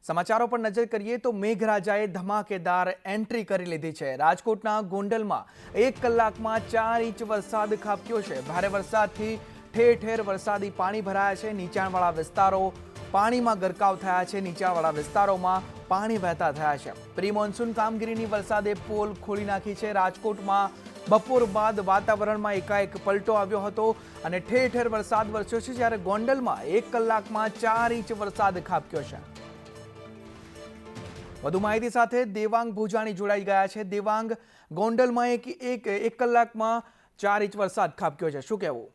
સમાચારો પર નજર કરીએ તો મેઘરાજાએ ધમાકેદાર એન્ટ્રી કરી લીધી છે। રાજકોટના ગોંડલમાં 1 કલાકમાં 4 ઇંચ વરસાદ ખાબક્યો છે। ભારે વરસાદથી ઠેર ઠેર વરસાદી પાણી ભરાયા છે। નીચાણવાળા વિસ્તારો પાણીમાં ગરકાવ થયા છે। નીચાણવાળા વિસ્તારોમાં પાણી વહેતા થયા છે। પ્રી મોન્સૂન કામગીરીની વરસાદે પોલ ખોલી નાખી છે। રાજકોટમાં બપોર બાદ વાતાવરણમાં એકાએક પલટો આવ્યો હતો અને ઠેર ઠેર વરસાદ વરસ્યો છે, જ્યારે ગોંડલમાં 1 કલાકમાં 4 ઇંચ વરસાદ ખાબક્યો છે। વધુ માહિતી સાથે દેવાંગ ભુજાણી જોડાઈ ગયા છે। દેવાંગ, ગોંડલમાં એક કલાકમાં 4 ઇંચ વરસાદ ખાબક્યો છે, શું કહેવું?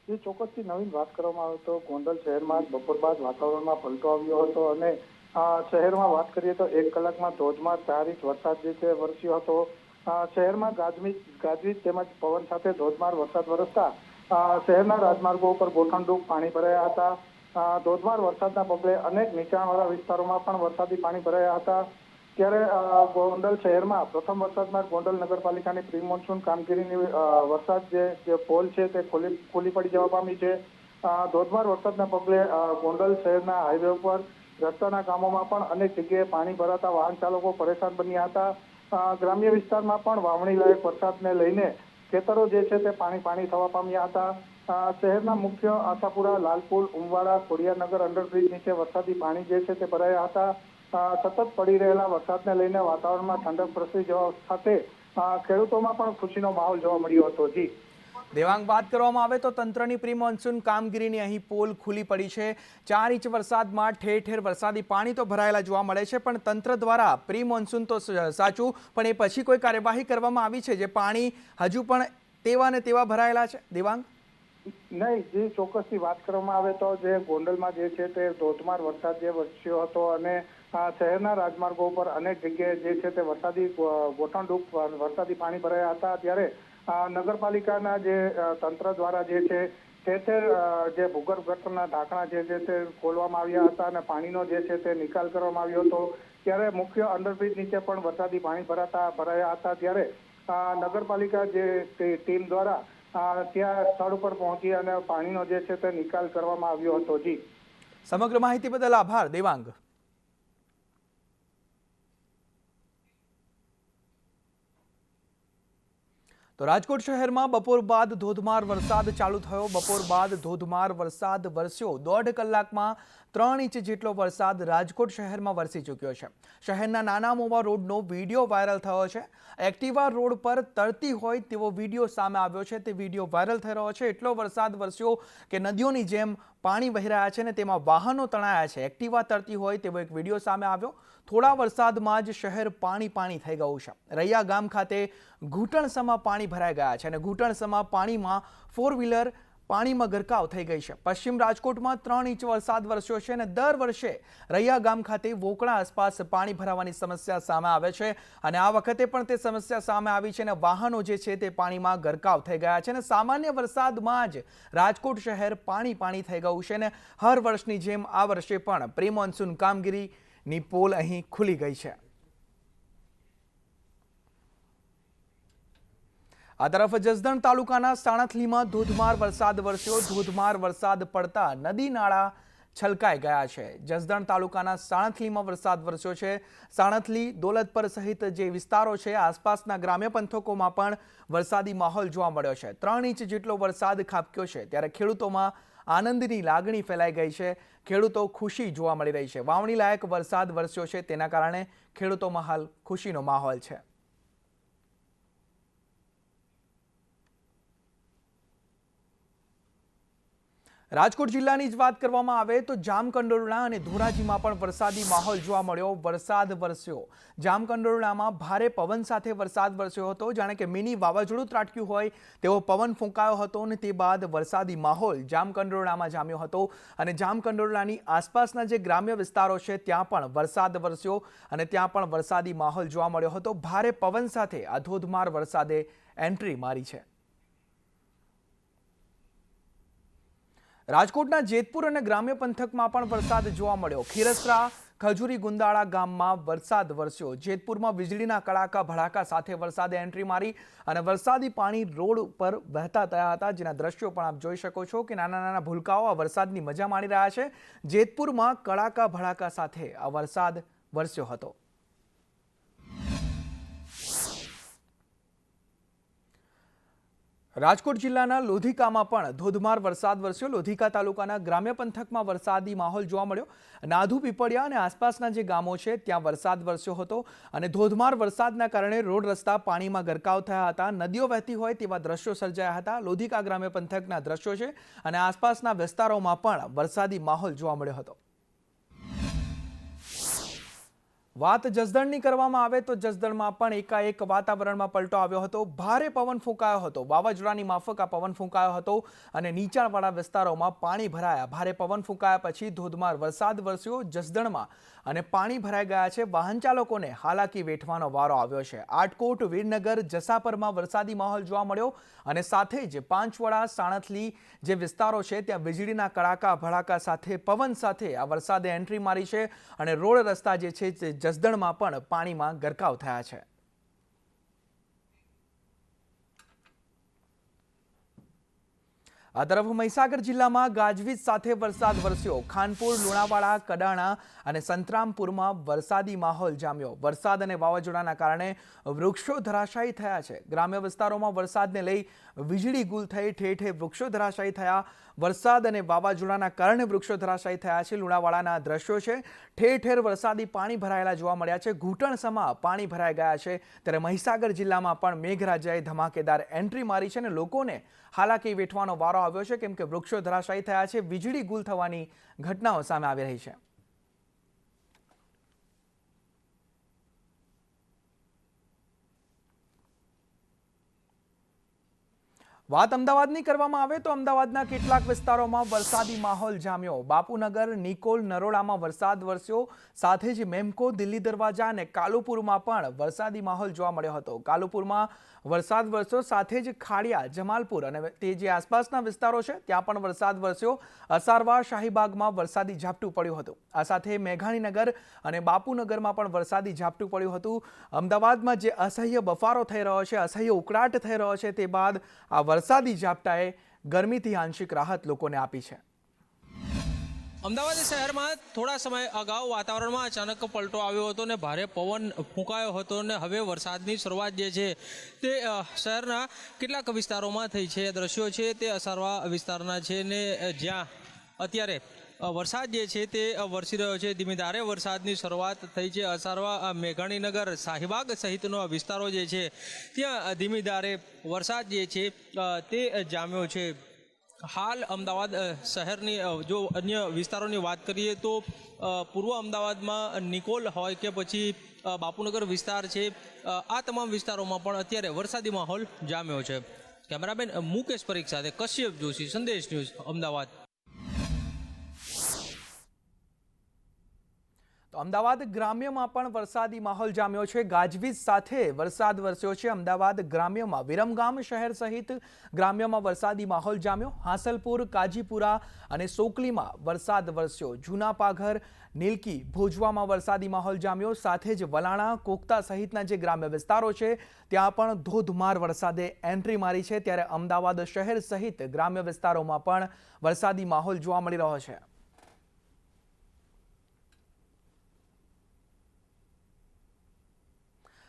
જે ચોક્કસથી નવીન વાત કરવામાં આવે તો ગોંડલ શહેરમાં બપોર બાદ વાતાવરણમાં પલટો આવ્યો હતો અને શહેરમાં વાત કરીએ તો 1 કલાકમાં ધોધમાર 4 ઇંચ વરસાદ જે છે વરસ્યો હતો। શહેરમાં ગાજવીજ તેમજ પવન સાથે ધોધમાર વરસાદ વરસતા શહેરના રાજમાર્ગો ઉપર ગોઠણરૂપ પાણી ભરાયા હતા। ધોધમાર વરસાદના પગલે અનેક નીચાણવાળા વિસ્તારોમાં પણ વરસાદી પાણી ભરાયા હતા। ત્યારે ગોંડલ શહેરમાં પ્રથમ વરસાદમાં ગોંડલ નગરપાલિકાની પ્રી મોન્સૂન કામગીરીની વરસાદ જે પોલ છે તે ખુલ્લી પડી જવા પામી છે। ધોધમાર વરસાદના પગલે ગોંડલ શહેરના હાઈવે ઉપર રસ્તાના કામોમાં પણ અનેક જગ્યાએ પાણી ભરાતા વાહન ચાલકો પરેશાન બન્યા હતા। ગ્રામ્ય વિસ્તારમાં પણ વાવણી લાયક વરસાદને લઈને ખેતરો જે છે તે પાણી થવા પામ્યા હતા। શહેરના મુખ્ય આશાપુરા, લાલપુર, ઉમવાડા, ખોડિયારનગર અંડરબ્રિજ નીચે વરસાદી પાણી જે છે તે ભરાયા હતા। સતત પડી રહેલા વરસાદને લઈને વાતાવરણમાં ઠંડક પ્રસરી જવા સાથે ખેડૂતોમાં પણ ખુશીનો માહોલ જોવા મળ્યો હતો। જી દેવાંગ, વાત કરવામાં આવે તો તંત્રની પ્રી મોન્સૂન કામગીરીની અહીં પોલ ખુલ્લી પડી છે। 4 ઇંચ વરસાદમાં ઠેર ઠેર વરસાદી પાણી તો ભરાયેલા જોવા મળે છે, પણ તંત્ર દ્વારા પ્રી મોન્સૂન તો સાચું, પણ એ પછી કોઈ કાર્યવાહી કરવામાં આવી છે જે પાણી હજુ પણ તેવા ને તેવા ભરાયેલા છે? દેવાંગ, નહીં, જે ચોક્કસથી વાત કરવામાં આવે તો જે ગોંડલમાં જે છે તે ધોધમાર વરસાદ જે વરસ્યો હતો અને શહેરના રાજમાર્ગો ઉપર અનેક જગ્યાએ જે છે તે વરસાદી ગોઠણરૂપ વરસાદી પાણી ભરાયા હતા। ત્યારે નગરપાલિકાના જે તંત્ર દ્વારા જે છે ઠેર જે ભૂગર્ભ ગટરના ઢાંકણા જે છે તે ખોલવામાં આવ્યા હતા અને પાણીનો જે છે તે નિકાલ કરવામાં આવ્યો હતો। ત્યારે મુખ્ય અંડરબ્રિજ નીચે પણ વરસાદી પાણી ભરાયા હતા। ત્યારે નગરપાલિકા જે ટીમ દ્વારા ત્યાં સ્થળ ઉપર પહોંચી અને પાણીનો જે છે તે નિકાલ કરવામાં આવ્યો હતો। જી, સમગ્ર માહિતી બદલ આભાર દેવાંગ। તો રાજકોટ શહેરમાં બપોર બાદ ધોધમાર વરસાદ ચાલુ થયો। બપોર બાદ ધોધમાર વરસાદ વરસ્યો। 1.5 કલાકમાં 3 ઇંચ જેટલો વરસાદ રાજકોટ શહેરમાં વરસી ચૂક્યો છે। શહેરના નાના મોવા રોડનો વિડીયો વાયરલ થયો છે। એક્ટિવા રોડ પર તરતી હોય તેવો વિડીયો સામે આવ્યો છે। તે વિડીયો વાયરલ થઈ રહ્યો છે। એટલો વરસાદ વરસ્યો કે નદીઓની જેમ પાણી વહી રહ્યા છે અને તેમાં વાહનો તણાયા છે। એક્ટિવા તરતી હોય તેવો એક વિડીયો સામે આવ્યો। થોડા વરસાદમાં જ શહેર પાણી થઈ ગયું છે। રૈયા ગામ ખાતે ઘૂંટણસમાં પાણી ભરાઈ ગયા છે અને ઘૂંટણસમાં પાણીમાં 4 વ્હીલર પાણીમાં ગરકાવ થઈ ગઈ છે। પશ્ચિમ રાજકોટમાં 3 ઇંચ વરસાદ વરસ્યો છે અને દર વર્ષે રૈયા ગામ ખાતે વોકળા આસપાસ પાણી ભરાવાની સમસ્યા સામે આવે છે અને આ વખતે પણ તે સમસ્યા સામે આવી છે અને વાહનો જે છે તે પાણીમાં ગરકાવ થઈ ગયા છે અને સામાન્ય વરસાદમાં જ રાજકોટ શહેર પાણી થઈ ગયું છે અને હર વર્ષની જેમ આ વર્ષે પણ પ્રી મોન્સૂન કામગીરીની પોલ અહીં ખુલી ગઈ છે। આ તરફ જસદણ તાલુકાના સાણથલીમાં ધોધમાર વરસાદ વરસ્યો। ધોધમાર વરસાદ પડતા નદી નાળા છલકાઈ ગયા છે। જસદણ તાલુકાના સાણથલીમાં વરસાદ વરસ્યો છે। સાણથલી, દોલતપર સહિત જે વિસ્તારો છે આસપાસના ગ્રામ્ય પંથકોમાં પણ વરસાદી માહોલ જોવા મળ્યો છે। 3 ઇંચ જેટલો વરસાદ ખાબક્યો છે, ત્યારે ખેડૂતોમાં આનંદની લાગણી ફેલાઈ ગઈ છે। ખેડૂતો ખુશી જોવા મળી રહી છે। વાવણી લાયક વરસાદ વરસ્યો છે, તેના કારણે ખેડૂતોમાં હાલ ખુશીનો માહોલ છે। રાજકોટ જિલ્લાની જ વાત કરવામાં આવે તો જામકંડોરણા અને ધોરાજીમાં પણ વરસાદી માહોલ જોવા મળ્યો। વરસાદ વરસ્યો। જામકંડોરણામાં ભારે પવન સાથે વરસાદ વરસ્યો હતો, જાણે કે મિની વાવાઝોડું ત્રાટક્યું હોય તેવો પવન ફૂંકાયો હતો અને તે બાદ વરસાદી માહોલ જામકંડોરણામાં જામ્યો હતો અને જામકંડોરણાની આસપાસના જે ગ્રામ્ય વિસ્તારો છે ત્યાં પણ વરસાદ વરસ્યો અને ત્યાં પણ વરસાદી માહોલ જોવા મળ્યો હતો। ભારે પવન સાથે આ ધોધમાર વરસાદે એન્ટ્રી મારી છે। રાજકોટના જેતપુર અને ગ્રામ્ય પંથકમાં પણ વરસાદ જોવા મળ્યો। ખીરસરા, ખજૂરી ગુંદાળા ગામમાં વરસાદ વરસ્યો। જેતપુરમાં વીજળીના કડાકા ભડાકા સાથે વરસાદે એન્ટ્રી મારી અને વરસાદી પાણી રોડ પર વહેતા થયા હતા, જેના દ્રશ્યો પણ આપ જોઈ શકો છો કે નાના નાના ભૂલકાઓ આ વરસાદની મજા માણી રહ્યા છે। જેતપુરમાં કડાકા ભડાકા સાથે આ વરસાદ વરસ્યો હતો। રાજકોટ જિલ્લાના લોધિકામાં પણ ધોધમાર વરસાદ વરસ્યો। લોધિકા તાલુકાના ગ્રામ્ય પંથકમાં વરસાદી માહોલ જોવા મળ્યો। નાધુ પીપળિયા અને આસપાસના જે ગામો છે ત્યાં વરસાદ વરસ્યો હતો અને ધોધમાર વરસાદના કારણે રોડ રસ્તા પાણીમાં ગરકાવ થયા હતા, નદીઓ વહેતી હોય તેવા દ્રશ્યો સર્જાયા હતા। લોધિકા ગ્રામ્ય પંથકના દ્રશ્યો છે અને આસપાસના વિસ્તારોમાં પણ વરસાદી માહોલ જોવા મળ્યો હતો। વાત જસદણની કરવામાં આવે તો જસદણમાં પણ એકાએક વાતાવરણમાં પલટો આવ્યો હતો। ભારે પવન ફૂંકાયો હતો, વાવાઝોડાની માફક આ પવન ફૂંકાયો હતો અને નીચાણવાળા વિસ્તારોમાં પાણી ભરાયા। ભારે પવન ફૂંકાયા પછી ધોધમાર વરસાદ વરસ્યો જસદણમાં અને પાણી ભરાઈ ગયા છે। વાહન ચાલકોને હાલાકી વેઠવાનો વારો આવ્યો છે। આટકોટ, વીરનગર, જસાપરમાં વરસાદી માહોલ જોવા મળ્યો અને સાથે જ પાંચવડા, સાણથલી જે વિસ્તારો છે ત્યાં વીજળીના કડાકા ભડાકા સાથે પવન સાથે આ વરસાદે એન્ટ્રી મારી છે અને રોડ રસ્તા જે છે તે જસદણમાં પણ પાણીમાં ગરકાવ થયા છે। આ તરફ મહીસાગર જિલ્લામાં ગાજવીજ સાથે વરસાદ વરસ્યો। ખાનપુર, લુણાવાડા, કડાણા અને સંતરામપુરમાં વરસાદી માહોલ જામ્યો। વરસાદ અને વાવાઝોડાના કારણે વૃક્ષો ધરાશાયી થયા છે। ગ્રામ્ય વિસ્તારોમાં વરસાદને લઈ વીજળી ગુલ થઈ, ઠેર ઠેર વૃક્ષો ધરાશાયી થયા। વરસાદ અને વાવાઝોડાના કારણે વૃક્ષો ધરાશાયી થયા છે। લુણાવાડાના દ્રશ્યો છે, ઠેર ઠેર વરસાદી પાણી ભરાયેલા જોવા મળ્યા છે। ઘૂંટણસમા પાણી ભરાઈ ગયા છે। ત્યારે મહીસાગર જિલ્લામાં પણ મેઘરાજાએ ધમાકેદાર એન્ટ્રી મારી છે અને લોકોને હાલાકી વેઠવાનો વારો આવ્યો છે, કેમ કે વૃક્ષો ધરાશાયી થયા છે, વીજળી ગુલ થવાની ઘટનાઓ સામે આવી રહી છે। વાત અમદાવાદની કરવામાં આવે તો અમદાવાદના કેટલાક વિસ્તારોમાં વરસાદી માહોલ જામ્યો। બાપુનગર, નિકોલ, નરોડામાં વરસાદ વરસ્યો। સાથે જ મેમકો, દિલ્હી દરવાજા અને કાલુપુરમાં પણ વરસાદી માહોલ જોવા મળ્યો હતો। કાલુપુરમાં વરસાદ વરસ્યો, સાથે જ ખાડિયા, જમાલપુર અને તે જે આસપાસના વિસ્તારો છે ત્યાં પણ વરસાદ વરસ્યો। અસારવા, શાહીબાગમાં વરસાદી ઝાપટું પડ્યું હતું। આ સાથે મેઘાણીનગર અને બાપુનગરમાં પણ વરસાદી ઝાપટું પડ્યું હતું। અમદાવાદમાં જે અસહ્ય બફારો થઈ રહ્યો છે, અસહ્ય ઉકળાટ થઈ રહ્યો છે, તે બાદ આ વરસાદી ઝાપટાએ ગરમીથી આંશિક રાહત લોકોને આપી છે। અમદાવાદ શહેરમાં થોડા સમય અગાઉ વાતાવરણમાં અચાનક પલટો આવ્યો હતો ને ભારે પવન ફૂંકાયો હતો ને હવે વરસાદની શરૂઆત જે છે તે શહેરના કેટલાક વિસ્તારોમાં થઈ છે। દ્રશ્યો છે તે અસારવા વિસ્તારના છે ને જ્યાં અત્યારે વરસાદ જે છે તે વરસી રહ્યો છે। ધીમી ધારે વરસાદની શરૂઆત થઈ છે। અસારવા, મેઘાણીનગર, શાહીબાગ સહિતનો વિસ્તારો જે છે ત્યાં ધીમી ધારે વરસાદ જે છે તે જામ્યો છે। હાલ અમદાવાદ શહેરની જો અન્ય વિસ્તારોની વાત કરીએ તો પૂર્વ અમદાવાદમાં નિકોલ હોય કે પછી બાપુનગર વિસ્તાર છે, આ તમામ વિસ્તારોમાં પણ અત્યારે વરસાદી માહોલ જામ્યો છે। કેમેરામેન મુકેશ પરીખ સાથે કશ્યપ જોશી, સંદેશ ન્યૂઝ, અમદાવાદ। તો અમદાવાદ ગ્રામ્યમાં પણ વરસાદી માહોલ જામ્યો છે। ગાજવીજ સાથે વરસાદ વરસ્યો છે। અમદાવાદ ગ્રામ્યમાં વિરમગામ શહેર સહિત ગ્રામ્યમાં વરસાદી માહોલ જામ્યો। હાંસલપુર, કાજીપુરા અને સોકલીમાં વરસાદ વરસ્યો। જૂના પાઘર, નીલકી, ભોજવામાં વરસાદી માહોલ જામ્યો। સાથે જ વલાણા, કોકતા સહિતના જે ગ્રામ્ય વિસ્તારો છે ત્યાં પણ ધોધમાર વરસાદે એન્ટ્રી મારી છે। ત્યારે અમદાવાદ શહેર સહિત ગ્રામ્ય વિસ્તારોમાં પણ વરસાદી માહોલ જોવા મળી રહ્યો છે।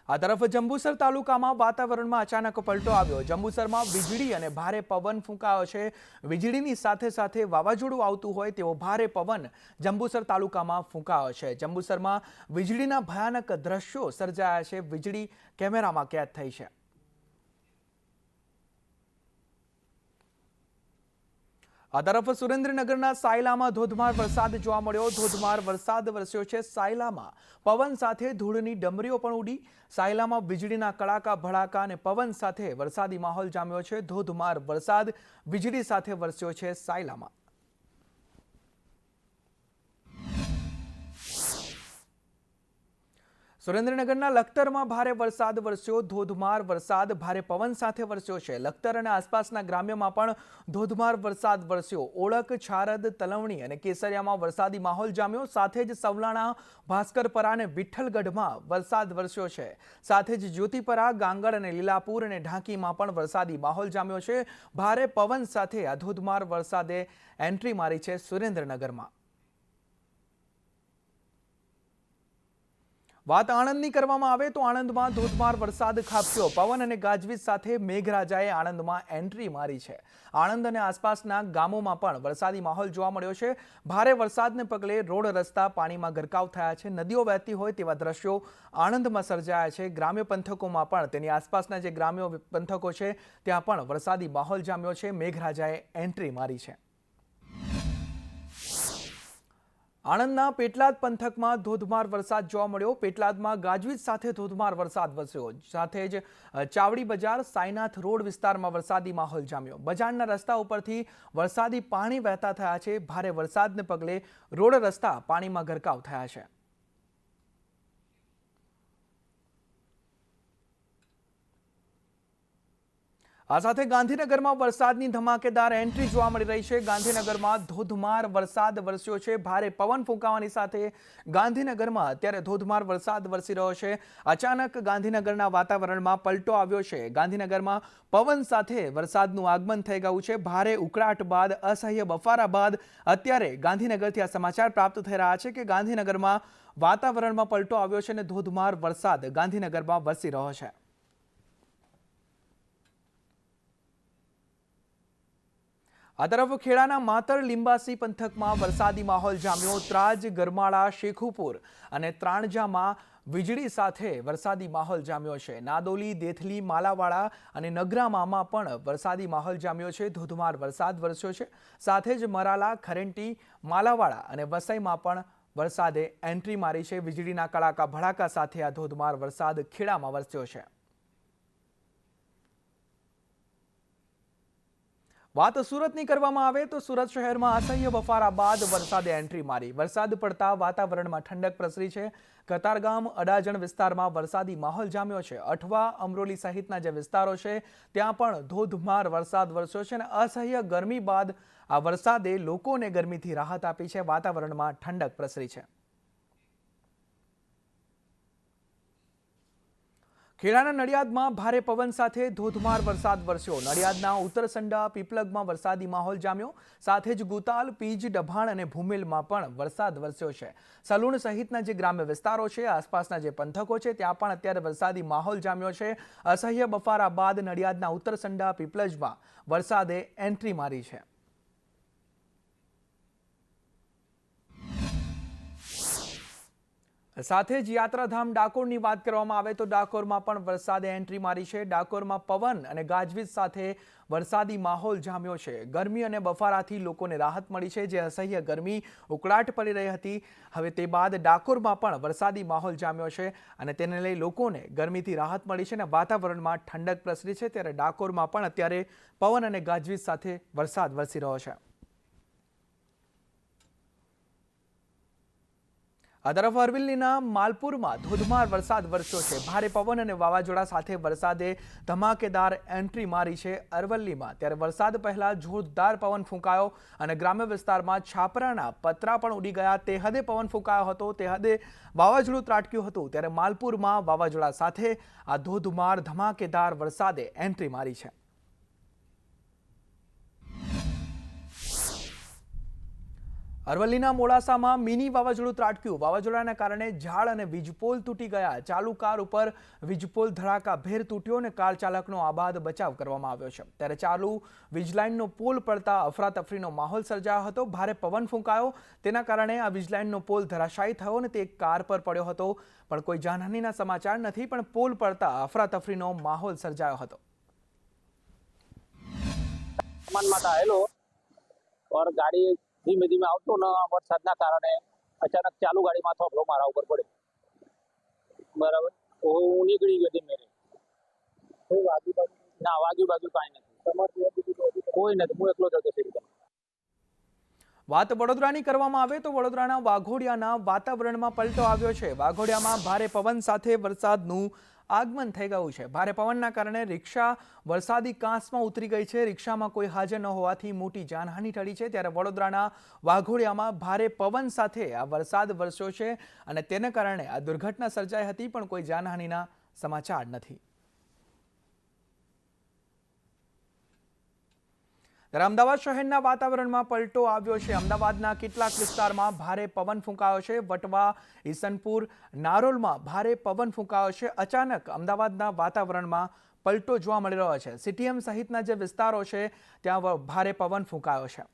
આ તરફ જંબુસર તાલુકામાં વાતાવરણમાં અચાનક પલટો આવ્યો। જંબુસરમાં વીજળી અને ભારે પવન ફૂંકાયો છે। વીજળીની સાથે સાથે વાવાઝોડું આવતું હોય તેવો ભારે પવન જંબુસર તાલુકામાં ફૂંકાયો છે। જંબુસરમાં વીજળીના ભયાનક દ્રશ્યો સર્જાયા છે। વીજળી કેમેરામાં કેદ થઈ છે। આ તરફ સુરેન્દ્રનગરના સાયલામાં ધોધમાર વરસાદ જોવા મળ્યો। ધોધમાર વરસાદ વરસ્યો છે। સાયલામાં પવન સાથે ધૂળની ડમરીઓ પણ ઉડી। સાયલામાં વીજળીના કડાકા ભડાકા અને પવન સાથે વરસાદી માહોલ જામ્યો છે। ધોધમાર વરસાદ વીજળી સાથે વરસ્યો છે સાયલામાં। સુરેન્દ્રનગરના લખતરમાં ભારે વરસાદ વરસ્યો. ધોધમાર વરસાદ ભારે પવન સાથે વરસ્યો છે. લખતર અને આસપાસના ગ્રામ્યમાં પણ ધોધમાર વરસાદ વરસ્યો. ઓળક, છારદ, તલવણી અને કેસરિયામાં વરસાદી માહોલ જામ્યો. સાથે જ સવલાણા, ભાસ્કરપરા અને વિઠ્ઠલગઢમાં વરસાદ વરસ્યો છે. સાથે જ જ્યોતિપરા, ગાંગડ અને લીલાપુર અને ઢાંકીમાં પણ વરસાદી માહોલ જામ્યો છે. ભારે પવન સાથે આ ધોધમાર વરસાદે એન્ટ્રી મારી છે સુરેન્દ્રનગરમાં. વાત આણંદની કરવામાં આવે તો આણંદમાં ધોધમાર વરસાદ ખાબક્યો. પવન અને ગાજવીજ સાથે મેઘરાજાએ આણંદમાં એન્ટ્રી મારી છે. આણંદ અને આસપાસના ગામોમાં પણ વરસાદી માહોલ જોવા મળ્યો છે. ભારે વરસાદને પગલે રોડ રસ્તા પાણીમાં ગરકાવ થયા છે. નદીઓ વહેતી હોય તેવા દ્રશ્યો આણંદમાં સર્જાયા છે. ગ્રામ્ય પંથકોમાં પણ તેની આસપાસના જે ગ્રામ્ય પંથકો છે ત્યાં પણ વરસાદી માહોલ જામ્યો છે. મેઘરાજાએ એન્ટ્રી મારી છે. આણંદના પેટલાદ પંથકમાં ધોધમાર વરસાદ જોવા મળ્યો. પેટલાદમાં ગાજવીજ સાથે ધોધમાર વરસાદ વરસ્યો. સાથે જ ચાવડી બજાર, સાઈનાથ રોડ વિસ્તારમાં વરસાદી માહોલ જામ્યો. બજારના રસ્તા ઉપરથી વરસાદી પાણી વહેતા થયા છે. ભારે વરસાદને પગલે રોડ રસ્તા પાણીમાં ગરકાવ થયા છે. આ સાથે ગાંધીનગરમાં વરસાદની ધમાકેદાર એન્ટ્રી જોવા મળી રહી છે. ગાંધીનગરમાં ધોધમાર વરસાદ વરસ્યો છે. ભારે પવન ફૂંકાવાની સાથે ગાંધીનગરમાં અત્યારે ધોધમાર વરસાદ વરસી રહ્યો છે. અચાનક ગાંધીનગરના વાતાવરણમાં પલટો આવ્યો છે. ગાંધીનગરમાં પવન સાથે વરસાદનું આગમન થઈ ગયું છે. ભારે ઉકળાટ બાદ, અસહ્ય બફારા બાદ અત્યારે ગાંધીનગરથી આ સમાચાર પ્રાપ્ત થઈ રહ્યા છે કે ગાંધીનગરમાં વાતાવરણમાં પલટો આવ્યો છે અને ધોધમાર વરસાદ ગાંધીનગરમાં વરસી રહ્યો છે. આ તરફ ખેડાના માતર લીંબાસી પંથકમાં વરસાદી માહોલ જામ્યો. ત્રાજ, ગરમાળા, શેખુપુર અને ત્રાણજામાં વીજળી સાથે વરસાદી માહોલ જામ્યો છે. નાદોલી, દેથલી, માલાવાડા અને નગરામામાં પણ વરસાદી માહોલ જામ્યો છે. ધોધમાર વરસાદ વરસ્યો છે. સાથે જ મરાલા, ખરેંટી, માલાવાડા અને વસઈમાં પણ વરસાદે એન્ટ્રી મારી છે. વીજળીના કડાકા ભડાકા સાથે આ ધોધમાર વરસાદ ખેડામાં વરસ્યો છે. વાત સુરતની કરવામાં આવે તો સુરત શહેરમાં અસહ્ય બફારા બાદ વરસાદે એન્ટ્રી મારી. વરસાદ પડતા વાતાવરણમાં ઠંડક પ્રસરી છે. કતારગામ, અડાજણ વિસ્તારમાં વરસાદી માહોલ જામ્યો છે. અઠવા, અમરોલી સહિતના જે વિસ્તારો છે ત્યાં પણ ધોધમાર વરસાદ વરસ્યો છે અને અસહ્ય ગરમી બાદ આ વરસાદે લોકોને ગરમીથી રાહત આપી છે. વાતાવરણમાં ઠંડક પ્રસરી છે. ખેડાના નડિયાદમાં ભારે પવન સાથે ધોધમાર વરસાદ વરસ્યો. નડિયાદના ઉત્તરસંડા, પીપલગમાં વરસાદી માહોલ જામ્યો. સાથે જ ગુતાલ, પીજ, ડભાણ અને ભૂમેલમાં પણ વરસાદ વરસ્યો છે. સલુણ સહિતના જે ગ્રામ્ય વિસ્તારો છે, આસપાસના જે પંથકો છે ત્યાં પણ અત્યારે વરસાદી માહોલ જામ્યો છે. અસહ્ય બફારા બાદ નડિયાદના ઉત્તરસંડા, પીપલજમાં વરસાદે એન્ટ્રી મારી છે. સાથે જ યાત્રાધામ ડાકોરની વાત કરવામાં આવે તો ડાકોરમાં પણ વરસાદે એન્ટ્રી મારી છે. ડાકોરમાં પવન અને ગાજવીજ સાથે વરસાદી માહોલ જામ્યો છે. ગરમી અને બફારાથી લોકોને રાહત મળી છે. જે અસહ્ય ગરમી, ઉકળાટ પડી રહી હતી, હવે તે બાદ ડાકોરમાં પણ વરસાદી માહોલ જામ્યો છે અને તેને લઈ લોકોને ગરમીથી રાહત મળી છે અને વાતાવરણમાં ઠંડક પ્રસરી છે. ત્યારે ડાકોરમાં પણ અત્યારે પવન અને ગાજવીજ સાથે વરસાદ વરસી રહ્યો છે. આ તરફ અરવલ્લીના માલપુરમાં ધોધમાર વરસાદ વરસ્યો છે. ભારે પવન અને વાવાઝોડા સાથે વરસાદે ધમાકેદાર એન્ટ્રી મારી છે અરવલ્લીમાં. ત્યારે વરસાદ પહેલા જોરદાર પવન ફૂંકાયો અને ગ્રામ્ય વિસ્તારમાં છાપરાના પતરા પણ ઉડી ગયા. તે હદે પવન ફૂંકાયો હતો, તે હદે વાવાઝોડું ત્રાટક્યું હતું. ત્યારે માલપુરમાં વાવાઝોડા સાથે આ ધોધમાર ધમાકેદાર વરસાદે એન્ટ્રી મારી છે. અરવલ્લીના મોડાસામાં મિની વાવાઝોડું ત્રાટક્યું. વાવાઝોડાના કારણે ઝાડ અને વીજપોલ તૂટી ગયા. ચાલુ કાર ઉપર વીજપોલ ધડાકાભેર તૂટ્યો અને કાર ચાલકનો આબાદ બચાવ કરવામાં આવ્યો છે. ત્યારે ચાલુ વીજલાઇનનો પોલ પડતા અફરાતફરીનો માહોલ સર્જાયો હતો. ભારે પવન ફૂંકાયો, તેના કારણે આ વીજલાઇનનો પોલ ધરાશાયી થયો અને તે કાર પર પડ્યો હતો. પણ કોઈ જાનહાનિના સમાચાર નથી, પણ પોલ પડતા અફરાતફરીનો માહોલ સર્જાયો હતો. ગાડી ધીમે ધીમે આવતો ને વરસાદના કારણે અચાનક ચાલુ ગાડીમાં થોભલો મારા ઉપર પડ્યો. બરાબર, હું નીકળી ગયો ધીમે. ના વાગ્યું કાંઈ નથી. કોઈ નથી, હું એકલો જ હતો. વાત વડોદરાની કરવામાં આવે તો વડોદરાના વાઘોડિયાના વાતાવરણમાં પલટો આવ્યો છે. વાઘોડિયામાં ભારે પવન સાથે વરસાદનું આગમન થઈ ગયું છે. ભારે પવનના કારણે રિક્ષા વરસાદી કાંસમાં ઉતરી ગઈ છે. રિક્ષામાં કોઈ હાજર ન હોવાથી મોટી જાનહાનિ ટળી છે. ત્યારે વડોદરાના વાઘોડિયામાં ભારે પવન સાથે આ વરસાદ વરસ્યો છે અને તેને કારણે આ દુર્ઘટના સર્જાઈ હતી, પણ કોઈ જાનહાનિના સમાચાર નથી. ત્યારે અમદાવાદ શહેરના વાતાવરણમાં પલટો આવ્યો છે. અમદાવાદના કેટલાક વિસ્તારમાં ભારે પવન ફૂંકાયો છે. વટવા, ઈસનપુર, નારોલમાં ભારે પવન ફૂંકાયો છે. અચાનક અમદાવાદના વાતાવરણમાં પલટો જોવા મળી રહ્યો છે. સીટીએમ સહિતના જે વિસ્તારો છે ત્યાં ભારે પવન ફૂંકાયો છે.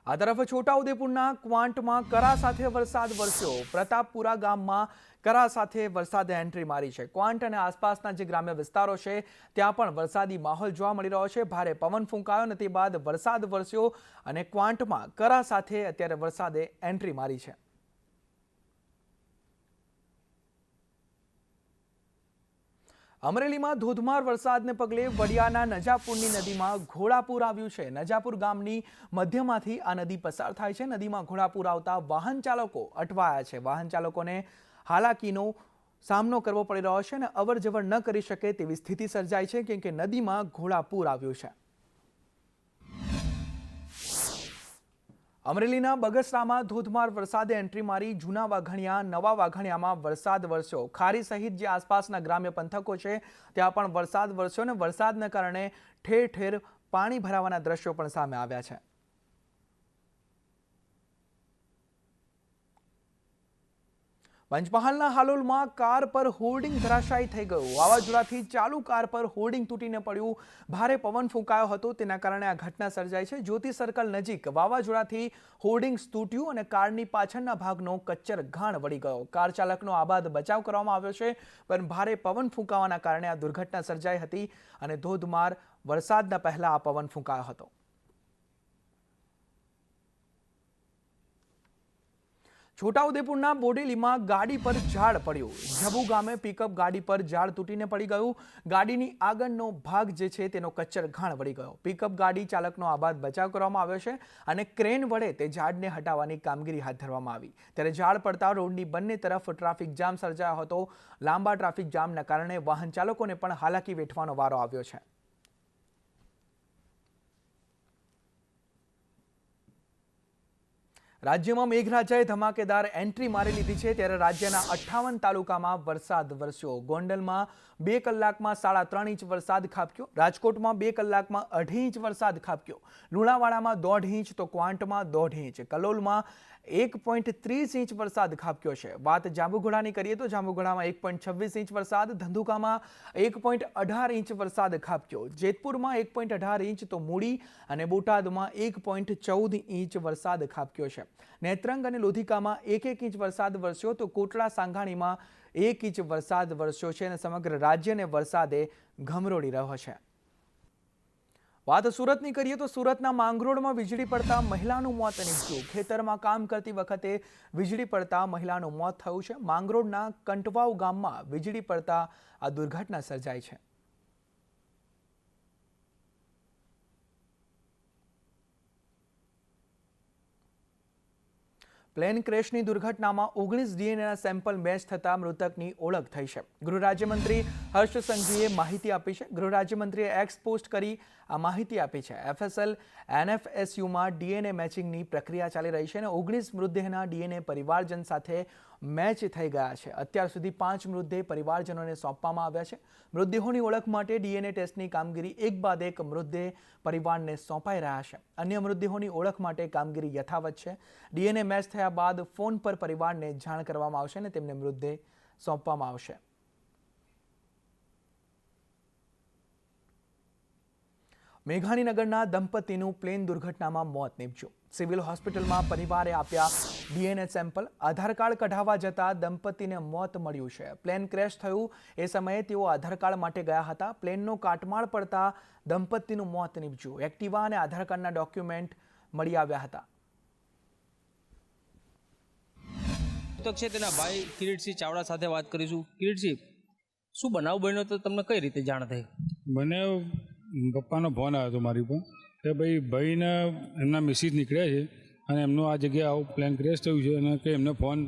આ તરફ છોટાઉદેપુરના ક્વાંટમાં કરા સાથે વરસાદ વરસ્યો. પ્રતાપપુરા ગામમાં કરા સાથે વરસાદે એન્ટ્રી મારી છે. ક્વાંટ અને આસપાસના જે ગ્રામ્ય વિસ્તારો છે ત્યાં પણ વરસાદી માહોલ જોવા મળી રહ્યો છે. ભારે પવન ફૂંકાયો અને તે બાદ વરસાદ વરસ્યો અને ક્વાંટમાં કરા સાથે અત્યારે વરસાદે એન્ટ્રી મારી છે. અમરેલીમાં ધોધમાર વરસાદને પગલે વડિયાના નજાપુરની નદીમાં ઘોડાપૂર આવ્યું છે. નજાપુર ગામની મધ્યમાંથી આ નદી પસાર થાય છે. નદીમાં ઘોડાપૂર આવતા વાહન ચાલકો અટવાયા છે. વાહન ચાલકોને હાલાકીનો સામનો કરવો પડી રહ્યો છે અને અવર જવર ન કરી શકે તેવી સ્થિતિ સર્જાઈ છે, કેમ કે નદીમાં ઘોડાપૂર આવ્યું છે. અમરેલીના બગસરામાં ધોધમાર વરસાદે એન્ટ્રી મારી. જૂના વાઘણિયા, નવા વાઘણિયામાં વરસાદ વરસ્યો. ખારી સહિત જે આસપાસના ગ્રામ્ય પંથકો છે ત્યાં પણ વરસાદ વરસ્યો અને વરસાદને કારણે ઠેર ઠેર પાણી ભરાવાના દ્રશ્યો પણ સામે આવ્યા છે. પંચમહાલના હાલોલમાં કાર પર હોર્ડિંગ ધરાશાયી થઈ ગયું. વાવાઝોડાથી ચાલુ કાર પર હોર્ડિંગ તૂટીને પડ્યું. ભારે પવન ફૂંકાયો હતો, તેના કારણે આ ઘટના સર્જાઈ છે. જ્યોતિ સર્કલ નજીક વાવાઝોડાથી હોર્ડિંગ્સ તૂટ્યું અને કારની પાછળના ભાગનો કચ્ચર ઘાણ વળી ગયો. કાર ચાલકનો આબાદ બચાવ કરવામાં આવ્યો છે, પણ ભારે પવન ફૂંકાવાના કારણે આ દુર્ઘટના સર્જાઈ હતી અને ધોધમાર વરસાદના પહેલા આ પવન ફૂંકાયો હતો. છોટાઉદેપુરના બોડેલીમાં ગાડી પર ઝાડ પડ્યું. ઝબુ ગામે પિકઅપ ગાડી પર ઝાડ તૂટીને પડી ગયું. ગાડીની આગળનો ભાગ જે છે તેનો કચ્ચર ઘાણ વળી ગયો. પિકઅપ ગાડી ચાલકનો આબાદ બચાવ કરવામાં આવ્યો છે અને ક્રેન વડે તે ઝાડને હટાવવાની કામગીરી હાથ ધરવામાં આવી. ત્યારે ઝાડ પડતા રોડની બંને તરફ ટ્રાફિક જામ સર્જાયો હતો. લાંબા ટ્રાફિક જામના કારણે વાહન ચાલકોને પણ હાલાકી વેઠવાનો વારો આવ્યો છે. રાજ્યમાં મેઘરાજાએ ધમાકેદાર એન્ટ્રી મારી લીધી છે. ત્યારે રાજ્યના 58 તાલુકામાં વરસાદ વરસ્યો. ગોંડલમાં 2 કલાકમાં 3.5 ઇંચ વરસાદ ખાબક્યો. રાજકોટમાં 2 કલાકમાં 2.5 ઇંચ વરસાદ ખાબક્યો. લુણાવાડામાં 1.5 ઇંચ તો ક્વાંટમાં 1.5 ઇંચ. કલોલમાં 1.30 ઇંચ વરસાદ ખાબક્યો છે. વાત જાંબુઘોડાની કરીએ તો જાંબુઘોડામાં 1.26 ઇંચ વરસાદ, ધંધુકામાં 1.18 ઇંચ વરસાદ ખાબક્યો. જેતપુરમાં 1.18 ઇંચ તો મૂડી અને બોટાદમાં 1.14 ઇંચ વરસાદ ખાબક્યો છે. નેત્રંગ અને લોધિકામાં 1 ઇંચ વરસાદ વરસ્યો તો કોટડા સાંઘાણીમાં 1 ઇંચ વરસાદ વરસ્યો છે અને સમગ્ર રાજ્યને વરસાદે ઘમરોળી રહ્યો છે. વાત સુરતની કરીએ તો સુરતના માંગરોળમાં વીજળી પડતા મહિલાનું મોત નીપજ્યું. ખેતરમાં કામ કરતી વખતે વીજળી પડતા મહિલાનું મોત થયું છે. માંગરોળના કંટવાવ ગામમાં વીજળી પડતા આ દુર્ઘટના સર્જાઈ છે. પ્લેન ક્રેશની દુર્ઘટનામાં 19 ડીએનએના સેમ્પલ મેચ થતા મૃતકની ઓળખ થઈ છે. ગૃહ રાજ્યમંત્રી હર્ષ સંઘવીએ માહિતી આપી છે. ગૃહ રાજ્યમંત્રીએ એક્સ પોસ્ટ કરી આ માહિતી આપી છે. એફએસએલ એનએફએસયુમાં ડીએનએ મેચિંગની પ્રક્રિયા ચાલી રહી છે અને 19 મૃતદેહના ડીએનએ પરિવારજન સાથે મેચ થઈ ગયા છે. અત્યાર સુધી 5 મૃતદેહ પરિવારજનોને સોંપવામાં આવ્યા છે. મૃતદેહોની ઓળખ માટે ડીએનએ ટેસ્ટની કામગીરી એક બાદ એક મૃતદેહ પરિવારને સોંપાઈ રહ્યા છે. અન્ય મૃતદેહોની ઓળખ માટે કામગીરી યથાવત છે. ડીએનએ મેચ થયા બાદ ફોન પર પરિવારને જાણ કરવામાં આવશે અને તેમને મૃતદેહ સોંપવામાં આવશે. મેઘાણીનગરના દંપતીનું પ્લેન દુર્ઘટનામાં મોત નીપજ્યું. સિવિલ હોસ્પિટલમાં પરિવારે આપ્યા ડીએનએ સેમ્પલ. આધાર કાર્ડ કઢાવવા જતા દંપતીને મોત મળ્યું છે. પ્લેન ક્રેશ થયું એ સમયે તેઓ આધાર કાર્ડ માટે ગયા હતા. પ્લેનનો કાટમાળ પડતા દંપતીનું મોત નીપજ્યું. એક્ટિવા અને આધાર કાર્ડના ડોક્યુમેન્ટ મળી આવ્યા હતા. મૃતક છે તેના ભાઈ કિરીટસિંહ ચાવડા સાથે વાત કરીશું. કિરીટસિંહ, શું બનાવ બન્યો તો તમને કઈ રીતે જાણ થઈ? મને પપ્પાનો ફોન આવ્યો હતો મારી ઉપર કે ભાઈને એમના મિસિસ નીકળ્યા છે અને એમનું આ જગ્યાએ આવું પ્લેન ક્રેશ થયું છે અને કે એમને ફોન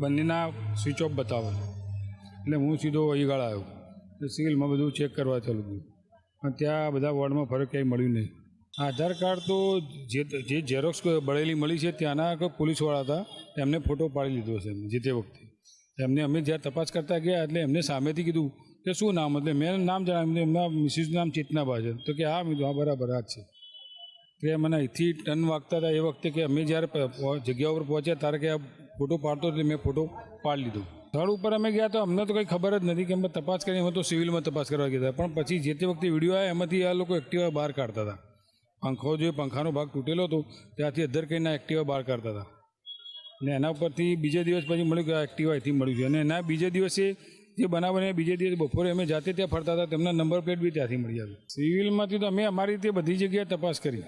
બંનેના સ્વિચ ઓફ બતાવે એટલે હું સીધો વહીગાળ આવ્યો એટલે સિવિલમાં બધું ચેક કરવા ચાલુ કર્યું પણ ત્યાં બધા વોર્ડમાં ફરક ક્યાંય મળ્યું નહીં. આધાર કાર્ડ તો જે ઝેરોક્સ બળેલી મળી છે ત્યાંના કોઈ પોલીસવાળા હતા એમને ફોટો પાડી લીધો છે જે તે વખતે એમને અમે જ્યારે તપાસ કરતા ગયા એટલે એમને સામેથી કીધું કે શું નામ એટલે મેં નામ જણાવ્યું એમના મિસિસનું નામ ચેતનાબા છે તો કે હા મેં હા બરાબર આ જ છે. કે મને અહીંથી ટન વાગતા હતા એ વખતે કે અમે જ્યારે જગ્યા ઉપર પહોંચ્યા ત્યારે કે આ ફોટો પાડતો એટલે મેં ફોટો પાડી લીધો. સ્થળ ઉપર અમે ગયા તો અમને તો કંઈ ખબર જ નથી કે અમે તપાસ કરી અમે તો સિવિલમાં તપાસ કરવા ગયા હતા પણ પછી જે તે વખતે વિડીયો આવ્યા એમાંથી આ લોકો એક્ટિવા બહાર કાઢતા હતા. પંખો જે પંખાનો ભાગ તૂટેલો હતો ત્યાંથી અધર કરીને એક્ટિવા બહાર કાઢતા હતા અને એના ઉપરથી બીજે દિવસ પછી મળ્યું કે આ એક્ટિવા અહીંથી મળ્યું છે અને એના બીજે દિવસે જે બનાવને બીજે દિવસે બપોરે અમે જાતે ત્યાં ફરતા હતા તેમના નંબર પ્લેટ બી ત્યાંથી મળી આવી. સિવિલમાંથી તો અમે અમારી રીતે બધી જગ્યાએ તપાસ કરી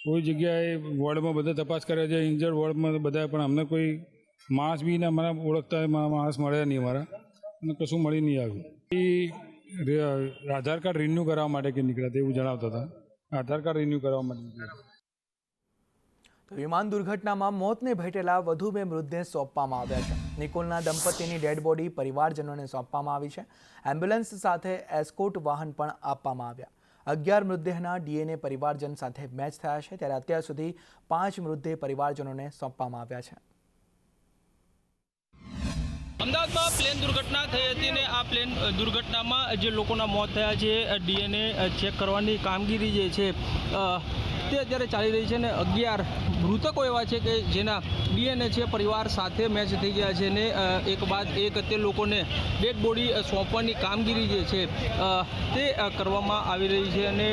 કોઈ જગ્યાએ વોર્ડમાં બધા તપાસ કર્યા છે ઇન્જર્ડ વોર્ડમાં બધા પણ અમને કોઈ માણસ બી ને અમારા ઓળખતા માણસ મળ્યા નહીં અમારા અને કશું મળી નહીં આવ્યું. એ આધાર કાર્ડ રિન્યૂ કરવા માટે કે નીકળ્યા હતા એવું જણાવતા હતા. આધાર કાર્ડ રિન્યૂ કરવા માટે નીકળ્યા. તો વિમાન દુર્ઘટનામાં મોતને ભેટેલા વધુ 2 મૃતદેહ સોંપવામાં આવ્યા છે. નિકોલના દંપતીની ડેડ બોડી પરિવારજનોને સોંપવામાં આવી છે. એમ્બ્યુલન્સ સાથે એસ્કોર્ટ વાહન પણ આપવામાં આવ્યા. 11 મૃતદેહના DNA પરિવારજન સાથે મેચ થયા છે ત્યારે અત્યાર સુધી 5 મૃતદેહ પરિવારજનોને સોંપવામાં આવ્યા છે. અમદાવાદમાં પ્લેન દુર્ઘટના થઈ હતી ને આ પ્લેન દુર્ઘટનામાં જે લોકોના મોત થયા છે DNA ચેક કરવાની કામગીરી જે છે તે અત્યારે ચાલી રહી છે ને 11 મૃતકો એવા છે કે જેના DNA છે પરિવાર સાથે મેચ થઈ ગયા છે ને એક બાદ એક તે લોકોને ડેડ બોડી સોંપવાની કામગીરી જે છે તે કરવામાં આવી રહી છે અને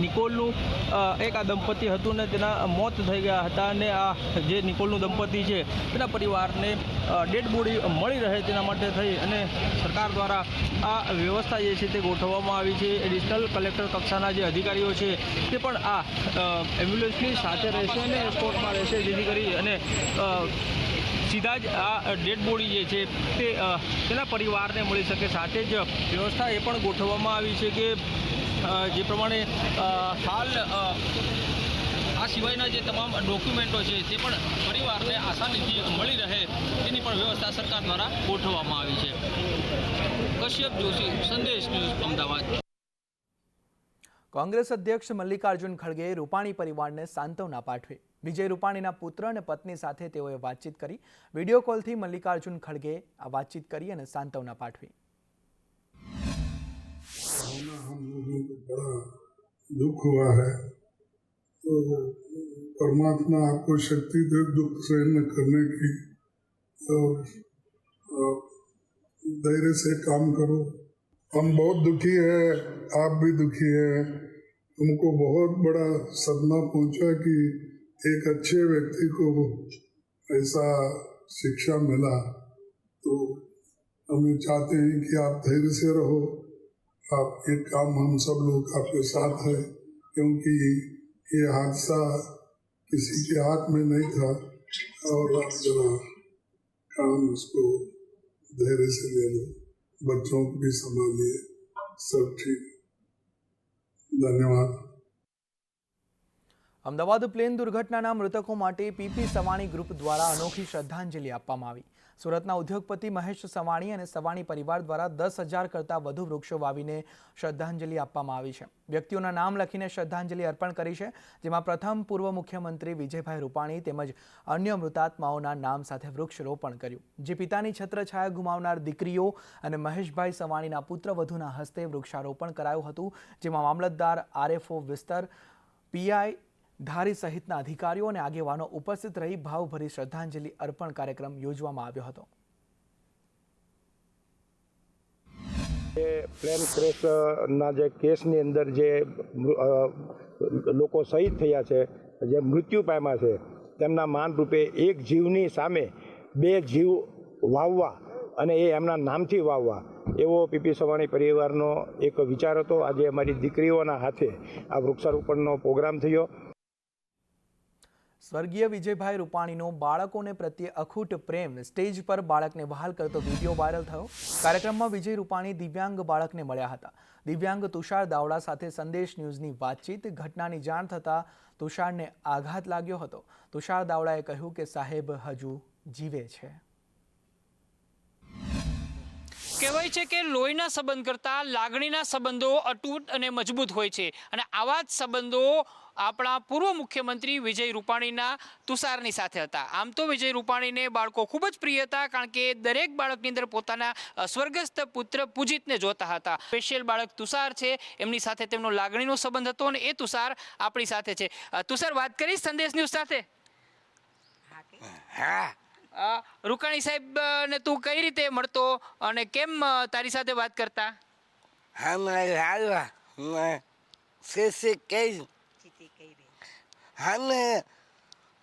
નિકોલનું એક આ દંપતી હતું ને તેના મોત થઈ ગયા હતા અને આ જે નિકોલનું દંપતી છે તેના પરિવારને ડેડ બોડી મળી રહે તેના માટે થઈ અને સરકાર દ્વારા આ વ્યવસ્થા જે છે તે ગોઠવવામાં આવી છે. એડિશનલ કલેક્ટર કક્ષાના જે અધિકારીઓ છે તે પણ આ એમ્બ્યુલન્સની સાથે રહેશે અને એસ્કોર્ટમાં રહેશે જેથી કરી અને સીધા જ આ ડેડ બોડી જે છે તે તેના પરિવારને મળી શકે. સાથે જ વ્યવસ્થા એ પણ ગોઠવવામાં આવી છે કે જે પ્રમાણે હાલ આ સિવાયના જે તમામ ડોક્યુમેન્ટો છે તે પણ પરિવારને આસાનીથી મળી રહે તેની પણ વ્યવસ્થા સરકાર દ્વારા ગોઠવવામાં આવી છે. કશ્યપ જોશી, સંદેશ ન્યૂઝ, અમદાવાદ. કોંગ્રેસ અધ્યક્ષ મલ્લિકાર્જુન ખડગેએ રૂપાણી પરિવારને સાંત્વના પાઠવી. વિજય રૂપાણીના પુત્ર અને પત્ની સાથે તેઓએ વાતચીત કરી. વિડીયો કોલથી મલ્લિકાર્જુન ખડગેએ આ વાતચીત કરી અને સાંત્વના પાઠવી. हम लोगों को बड़ा दुख हुआ है तो परमात्मा आपको शक्ति दे दुख सहन करने की और धैर्य से काम करो. हम बहुत दुखी है, आप भी दुखी है. हमको बहुत बड़ा सदमा पहुंचा कि एक अच्छे व्यक्ति को ऐसा शिक्षा मिला. तो हम चाहते हैं कि आप धैर्य से रहो. आप ये काम हम सब लोग आपके साथ हैं क्योंकि ये हादसा किसी के हाथ में नहीं था और आप जरा काम उसको धैर्य से ले लो. बच्चों को भी संभालिए. सब ठीक. धन्यवाद. અમદાવાદ પ્લેન દુર્ઘટનાના મૃતકો માટે પીપી સવાણી ગ્રુપ દ્વારા અનોખી શ્રદ્ધાંજલિ આપવામાં આવી. સુરતના ઉદ્યોગપતિ મહેશ સવાણી અને સવાણી પરિવાર દ્વારા 10,000 કરતાં વધુ વૃક્ષો વાવીને શ્રદ્ધાંજલિ આપવામાં આવી છે. વ્યક્તિઓના નામ લખીને શ્રદ્ધાંજલિ અર્પણ કરી છે, જેમાં પ્રથમ પૂર્વ મુખ્યમંત્રી વિજયભાઈ રૂપાણી તેમજ અન્ય મૃતાત્માઓના નામ સાથે વૃક્ષરોપણ કર્યું. જે પિતાની છત્રછાયા ગુમાવનાર દીકરીઓ અને મહેશભાઈ સવાણીના પુત્રવધુના હસ્તે વૃક્ષારોપણ કરાયું હતું, જેમાં મામલતદાર, RFO વિસ્તર, PI ધારી સહિતના અધિકારીઓ અને આગેવાનો ઉપસ્થિત રહી ભાવભરી શ્રદ્ધાંજલિ અર્પણ કાર્યક્રમ યોજવામાં આવ્યો હતો. પ્લેન ક્રેશના જે કેસની અંદર જે લોકો શહીદ થયા છે, જે મૃત્યુ પામ્યા છે, તેમના માનરૂપે એક જીવની સામે 2 જીવ વાવવા અને એ એમના નામથી વાવવા એવો પીપી સવાણી પરિવારનો એક વિચાર હતો. આજે અમારી દીકરીઓના હાથે આ વૃક્ષારોપણનો પ્રોગ્રામ થયો. સ્વર્ગીય વિજયભાઈ રૂપાણીનો બાળકોને પ્રત્યે અખૂટ પ્રેમ સ્ટેજ પર બાળકને વહાલ કરતો વિડીયો વાયરલ થયો. કાર્યક્રમમાં વિજય રૂપાણી દિવ્યાંગ બાળકને મળ્યા હતા. દિવ્યાંગ તુષાર દાવડા સાથે સંદેશ ન્યૂઝની વાતચીત. ઘટનાની જાણ થતાં તુષારને આઘાત લાગ્યો હતો. તુષાર દાવડાએ કહ્યું કે સાહેબ હજુ જીવે છે. કહેવાય છે કે લોહીના સંબંધ કરતાં લાગણીના સંબંધો અતૂટ અને મજબૂત હોય છે, અને આવા જ સંબંધો આપણા પૂર્વ મુખ્યમંત્રી વિજય રૂપાણીના તુષારની સાથે હતા. આમ તો વિજય રૂપાણીને બાળકો ખૂબ જ પ્રિય હતા, કારણ કે દરેક બાળકની અંદર પોતાના સ્વર્ગસ્થ પુત્ર પૂજિતને જોતા હતા. સ્પેશિયલ બાળક તુષાર છે, એમની સાથે તેમનો લાગણીનો સંબંધ હતો, અને એ તુષાર આપણી સાથે છે. તુષાર, વાત કરીશ સંદેશ ન્યૂઝ સાથે? હા. રૂકાણી સાહેબ ને તું કઈ રીતે મળતો અને કેમ તારી સાથે વાત કરતા? હમણાં હાલવા શીશી કઈ હમે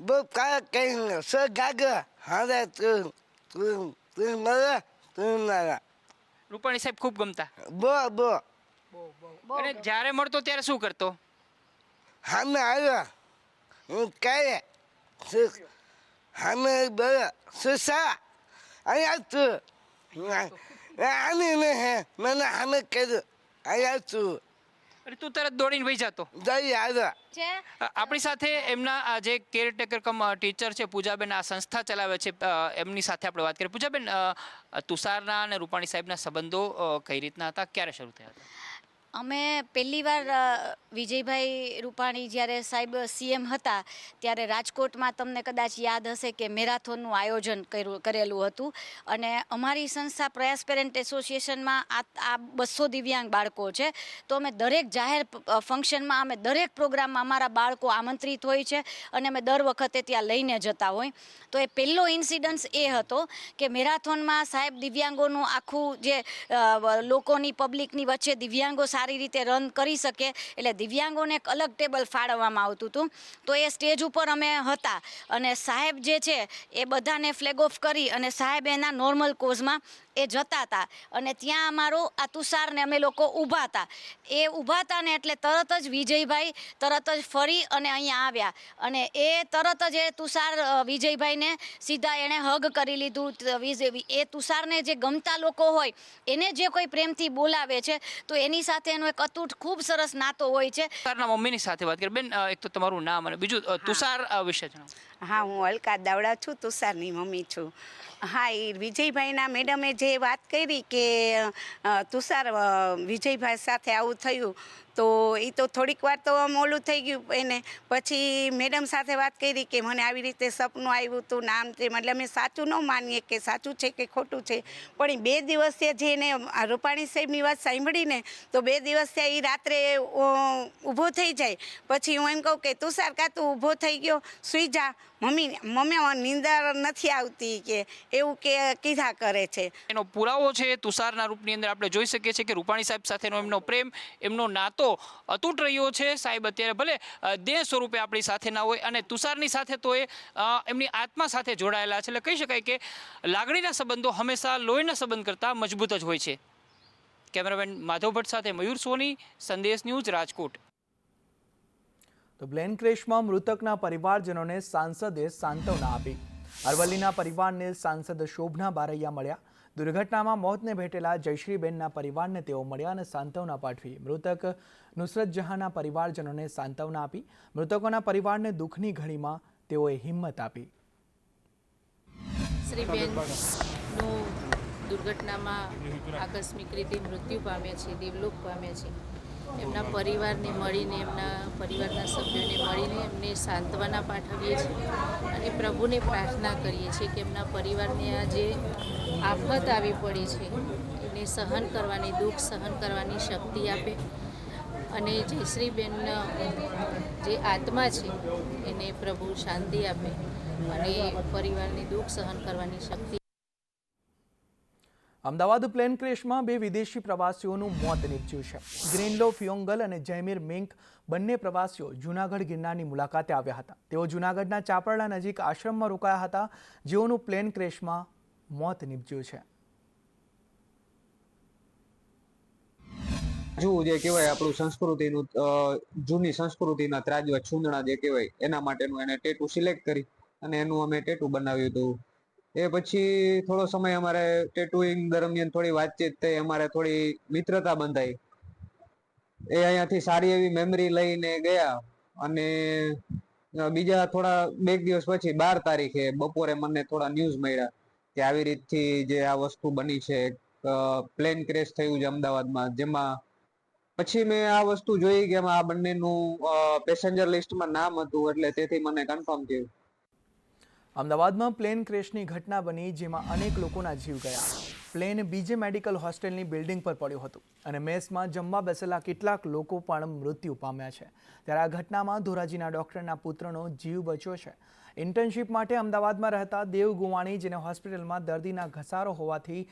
બહુ કા કઈ સો ગાગા હવે તું મળે તું મારા. રૂપાણી સાહેબ ખૂબ ગમતા? બો અને જ્યારે મળતો ત્યારે શું કરતો? હમે આવ્યા હું કહે હમે બોલો સુસા અહીંયા તું આની નહીં મને હમે કીધું અહીંયા તું. અને તું તરત દોડીને વહી જતો? જઈ આવ્યા. આપણી સાથે એમના જે કેરટેકર કમ ટીચર છે પૂજાબેન, આ સંસ્થા ચલાવે છે, એમની સાથે આપણે વાત કરીએ. પૂજાબેન, તુષારના અને રૂપાણી સાહેબના સંબંધો કઈ રીતના હતા, ક્યારે શરૂ થયા હતા? અમે પહેલી વાર વિજયભાઈ રૂપાણી જ્યારે સાહેબ સીએમ હતા ત્યારે રાજકોટમાં તમને કદાચ યાદ હશે કે મેરાથોનનું આયોજન કરેલું હતું, અને અમારી સંસ્થા પ્રયાસ પેરેન્ટ એસોસિએશનમાં આ 200 દિવ્યાંગ બાળકો છે. તો અમે દરેક જાહેર ફંક્શનમાં, અમે દરેક પ્રોગ્રામમાં અમારા બાળકો આમંત્રિત હોય છે, અને અમે દર વખતે ત્યાં લઈને જતા હોય. તો એ પહેલો ઇન્સિડન્સ એ હતો કે મેરાથોનમાં સાહેબ દિવ્યાંગોનું આખું જે લોકોની પબ્લિકની વચ્ચે દિવ્યાંગો સારી રીતે રન કરી શકે એટલે દિવ્યાંગોને એક અલગ ટેબલ ફાળવવામાં આવતું હતું. તો એ સ્ટેજ ઉપર અમે હતા, અને સાહેબ જે છે એ બધાને ફ્લેગ ઓફ કરી અને સાહેબ એના નોર્મલ કોઝમાં એ જતા હતા, અને ત્યાં અમારો આ તુષારને અમે લોકો ઊભા હતા. એ ઊભા હતા ને એટલે તરત જ વિજયભાઈ તરત જ ફરી અને અહીંયા આવ્યા, અને એ તરત જ એ તુષાર વિજયભાઈને સીધા એણે હગ કરી લીધું. એ તુષારને જે ગમતા લોકો હોય એને જે કોઈ પ્રેમથી બોલાવે છે તો એની સાથે એનો એક અતૂટ ખૂબ સરસ નાતો હોય છે. તુષારના મમ્મીની સાથે વાત કરી. બેન, એક તો તમારું નામ અને બીજું તુષાર વિશે જણાવો. હા, હું અલકા દાવડા છું, તુષારની મમ્મી છું. હા, એ વિજયભાઈના મેડમે જે વાત કરી કે તુષાર વિજયભાઈ સાથે આવું થયું, તો એ તો થોડીક વાર તો આમ ઓલું થઈ ગયું એને. પછી મેડમ સાથે વાત કરી કે મને આવી રીતે સપનું આવ્યું હતું, નામ છે, એટલે અમે સાચું ન માનીએ કે સાચું છે કે ખોટું છે. પણ એ 2 દિવસે જે એને રૂપાણી સાહેબની વાત સાંભળીને તો 2 દિવસે એ રાત્રે ઊભો થઈ જાય. પછી હું એમ કહું કે તુષાર, કાં તું ઊભો થઈ ગયો, સૂઈ જા. મમ્મી નીંદર નથી આવતી કે એવું કે કીધા કરે છે. એનો પુરાવો છે તુષારના રૂપની અંદર આપણે જોઈ શકીએ છીએ કે રૂપાણી સાહેબ સાથેનો એમનો પ્રેમ, એમનો નાતો અતૂટ રહ્યો છે. સાહેબ અત્યારે ભલે દેહ સ્વરૂપે આપણી સાથે ના હોય, અને તુષારની સાથે તો એ એમની આત્મા સાથે જોડાયેલા છે. એટલે કહી શકાય કે લાગણીના સંબંધો હંમેશા લોહીના સંબંધ કરતાં મજબૂત જ હોય છે. કેમેરામેન માધવ ભટ્ટ સાથે મયુર સોની, સંદેશ ન્યૂઝ, રાજકોટ. તો પ્લેન ક્રેશમાં મૃતકના પરિવારજનોને સાંસદે સાંત્વના આપી. અરવલ્લીના પરિવારને સાંસદ શોભના બારૈયા મળ્યા. દુર્ઘટનામાં મોતને ભેટેલા જયશ્રીબેનના પરિવારને તેઓ મળ્યા અને સાંત્વના પાઠવી. મૃતક નુસરત જહાંના પરિવારજનોને સાંત્વના આપી. મૃતકોના પરિવારને દુઃખની ઘડીમાં તેઓએ હિંમત આપી. શ્રીબેનનું દુર્ઘટનામાં આકસ્મિક રીતે મૃત્યુ પામ્યા છે, દેવલોક પામ્યા છે. એમના પરિવારને મળીને, એમના પરિવારના સભ્યોને મળીને એમને સાંત્વના પાઠવીએ છીએ, અને પ્રભુને પ્રાર્થના કરીએ છીએ કે એમના પરિવારને આ જે આફત આવી પડી છે એને સહન કરવાની, દુઃખ સહન કરવાની શક્તિ આપે, અને જયશ્રીબેનના જે આત્મા છે એને પ્રભુ શાંતિ આપે અને પરિવારની દુઃખ સહન કરવાની શક્તિ. અમદાવાદ પ્લેન ક્રેશમાં 2 વિદેશી પ્રવાસીઓનું મોત નીપજ્યું છે. ગ્રીનલો ફિયોંગલ અને જયમીર મિંક બંને પ્રવાસીઓ જૂનાગઢ ગિરનારની મુલાકાતે આવ્યા હતા. તેઓ જૂનાગઢના ચાપરડા નજીક આશ્રમમાં રોકાયા હતા, જેઓનું પ્લેન ક્રેશમાં મોત નીપજ્યું છે. જે કહેવાય આપણું સંસ્કૃતિનું જૂની સંસ્કૃતિના ત્રાજવા છૂંદણા જે કહેવાય એના માટેનું એને ટેટુ સિલેક્ટ કરી અને એનું અમે ટેટુ બનાવ્યું હતું. એ પછી થોડો સમય અમારે ટેટુઈંગ દરમિયાન થોડી વાતચીત થઈ, અમારે થોડી મિત્રતા બંધાઈ, એ અહીંયાથી સારી એવી મેમરી લઈને ગયા અને બીજા થોડા 2 દિવસ પછી 12 તારીખે બપોરે મને થોડા ન્યૂઝ મળ્યા કે આવી રીતથી જે આ વસ્તુ બની છે, પ્લેન ક્રેશ થયું છે અમદાવાદમાં, જેમાં પછી મેં આ વસ્તુ જોઈ કે આ બંનેનું પેસેન્જર લિસ્ટમાં નામ હતું, એટલે તેથી મને કન્ફર્મ થયું. અમદાવાદમાં પ્લેન ક્રેશની ઘટના બની જેમાં અનેક લોકોના જીવ ગયા. પ્લેન બીજે મેડિકલ હોસ્ટેલની બિલ્ડિંગ પર પડ્યું હતું અને મેસમાં જમવા બેસેલા કેટલાક લોકો પણ મૃત્યુ પામ્યા છે. ત્યારે આ ઘટનામાં ધોરાજીના ડોક્ટરના પુત્રનો જીવ બચ્યો છે. ઇન્ટર્નશીપ માટે અમદાવાદમાં રહેતા દેવ ગુવાણી, જેને હોસ્પિટલમાં દર્દીના ઘસારો હોવાથી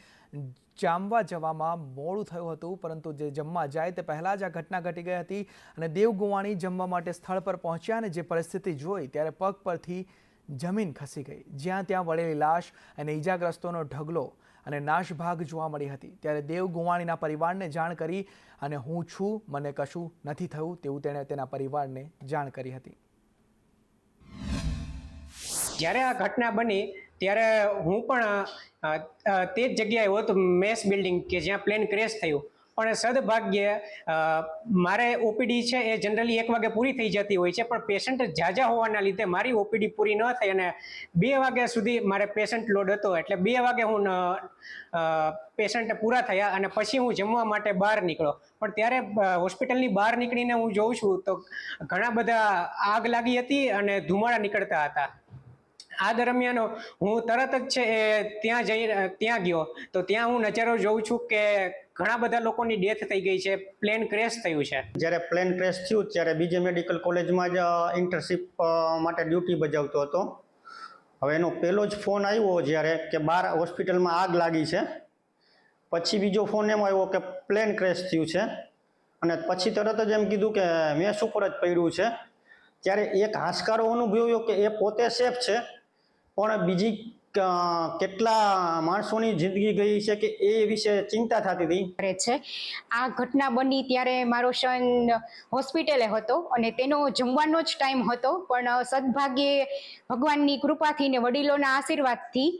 જામવા જવામાં મોડું થયું હતું, પરંતુ જે જમવા જાય તે પહેલાં જ આ ઘટના ઘટી ગઈ હતી અને દેવ ગુવાણી જમવા માટે સ્થળ પર પહોંચ્યા અને જે પરિસ્થિતિ જોઈ ત્યારે પગ પરથી જમીન ખસી ગઈ. જ્યાં ત્યાં વળેલી લાશ અને ઈજાગ્રસ્તોનો ઢગલો અને નાશભાગ જોવા મળી હતી. ત્યારે દેવ ગુવાણીના પરિવારને જાણ કરી અને હું છું, મને કશું નથી થયું તેવું તેણે તેના પરિવારને જાણ કરી હતી. જ્યારે આ ઘટના બની ત્યારે હું પણ તે જ જગ્યાએ હતો, મેસ બિલ્ડિંગ કે જ્યાં પ્લેન ક્રેશ થયું. પણ સદભાગ્યે મારે ઓપીડી છે એ જનરલી 1 વાગે પૂરી થઈ જતી હોય છે, પણ પેશન્ટ ઝાઝા હોવાના લીધે મારી ઓપીડી પૂરી ન થઈ અને 2 વાગ્યા સુધી મારે પેશન્ટ લોડ હતો. એટલે 2 વાગે હું પેશન્ટ પૂરા થયા અને પછી હું જમવા માટે બહાર નીકળ્યો. પણ ત્યારે હોસ્પિટલની બહાર નીકળીને હું જોઉં છું તો ઘણા બધા આગ લાગી હતી અને ધુમાડા નીકળતા હતા. આ દરમિયાન હું તરત જ છે ત્યાં ગયો તો ત્યાં હું નજારો જોઉં છું કે ઘણા બધા લોકોની ડેથ થઈ ગઈ છે, પ્લેન ક્રેશ થયું છે. જ્યારે પ્લેન ક્રેશ થયું ત્યારે બીજે મેડિકલ કોલેજમાં જ ઇન્ટર્નશીપ માટે ડ્યુટી બજાવતો હતો. હવે એનો પહેલો જ ફોન આવ્યો જ્યારે કે બહાર હોસ્પિટલમાં આગ લાગી છે. પછી બીજો ફોન એમ આવ્યો કે પ્લેન ક્રેશ થયું છે અને પછી તરત જ એમ કીધું કે મેસ ઉપર જ પડ્યું છે. ત્યારે એક હાશકારો અનુભવ્યો કે એ પોતે સેફ છે, પણ બીજી કેટલા માણસોની જિંદગી ગઈ છે કે એ વિશે ચિંતા થતી હતી છે. આ ઘટના બની ત્યારે મારો સન હોસ્પિટલે હતો અને તેનો જમવાનો જ ટાઈમ હતો, પણ સદભાગ્યે ભગવાનની કૃપાથી ને વડીલોના આશીર્વાદથી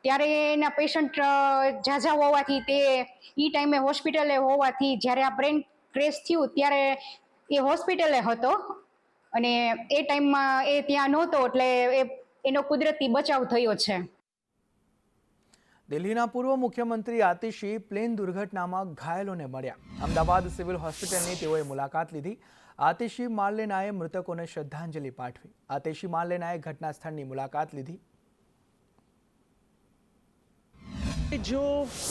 ત્યારે એના પેશન્ટ ઝાઝા હોવાથી તે ટાઈમે હોસ્પિટલે હોવાથી જ્યારે આ પ્લેન ક્રેશ થયું ત્યારે એ હોસ્પિટલે હતો અને એ ટાઈમમાં એ ત્યાં નહોતો, એટલે એનો કુદરતી બચાવ થયો છે. દિલ્હીના પૂર્વ મુખ્યમંત્રી આતિશી પ્લેન દુર્ઘટનામાં ઘાયલોને મળ્યા. અમદાવાદ સિવિલ હોસ્પિટલની તેઓએ મુલાકાત લીધી. આતિશી માર્લેનાએ મૃતકોને શ્રદ્ધાંજલિ પાઠવી. આતિશી માર્લેનાએ ઘટના સ્થળની મુલાકાત લીધી. जो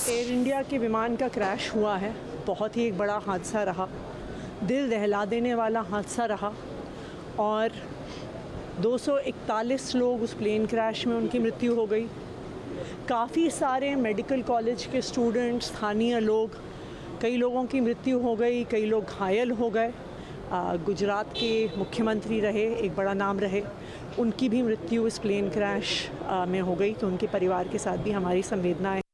एयर इंडिया के विमान का क्रैश हुआ है बहुत ही एक बड़ा हादसा रहा, दिल दहला देने वाला हादसा रहा और 241 लोग उस प्लेन क्रैश में उनकी मृत्यु हो गई. काफ़ी सारे मेडिकल कॉलेज के स्टूडेंट्स, स्थानीय लोग, कई लोगों की मृत्यु हो गई, कई लोग घायल हो गए. गुजरात के मुख्यमंत्री रहे, एक बड़ा नाम रहे, उनकी भी मृत्यु इस प्लेन क्रैश में हो गई. तो उनके परिवार के साथ भी हमारी संवेदनाएं.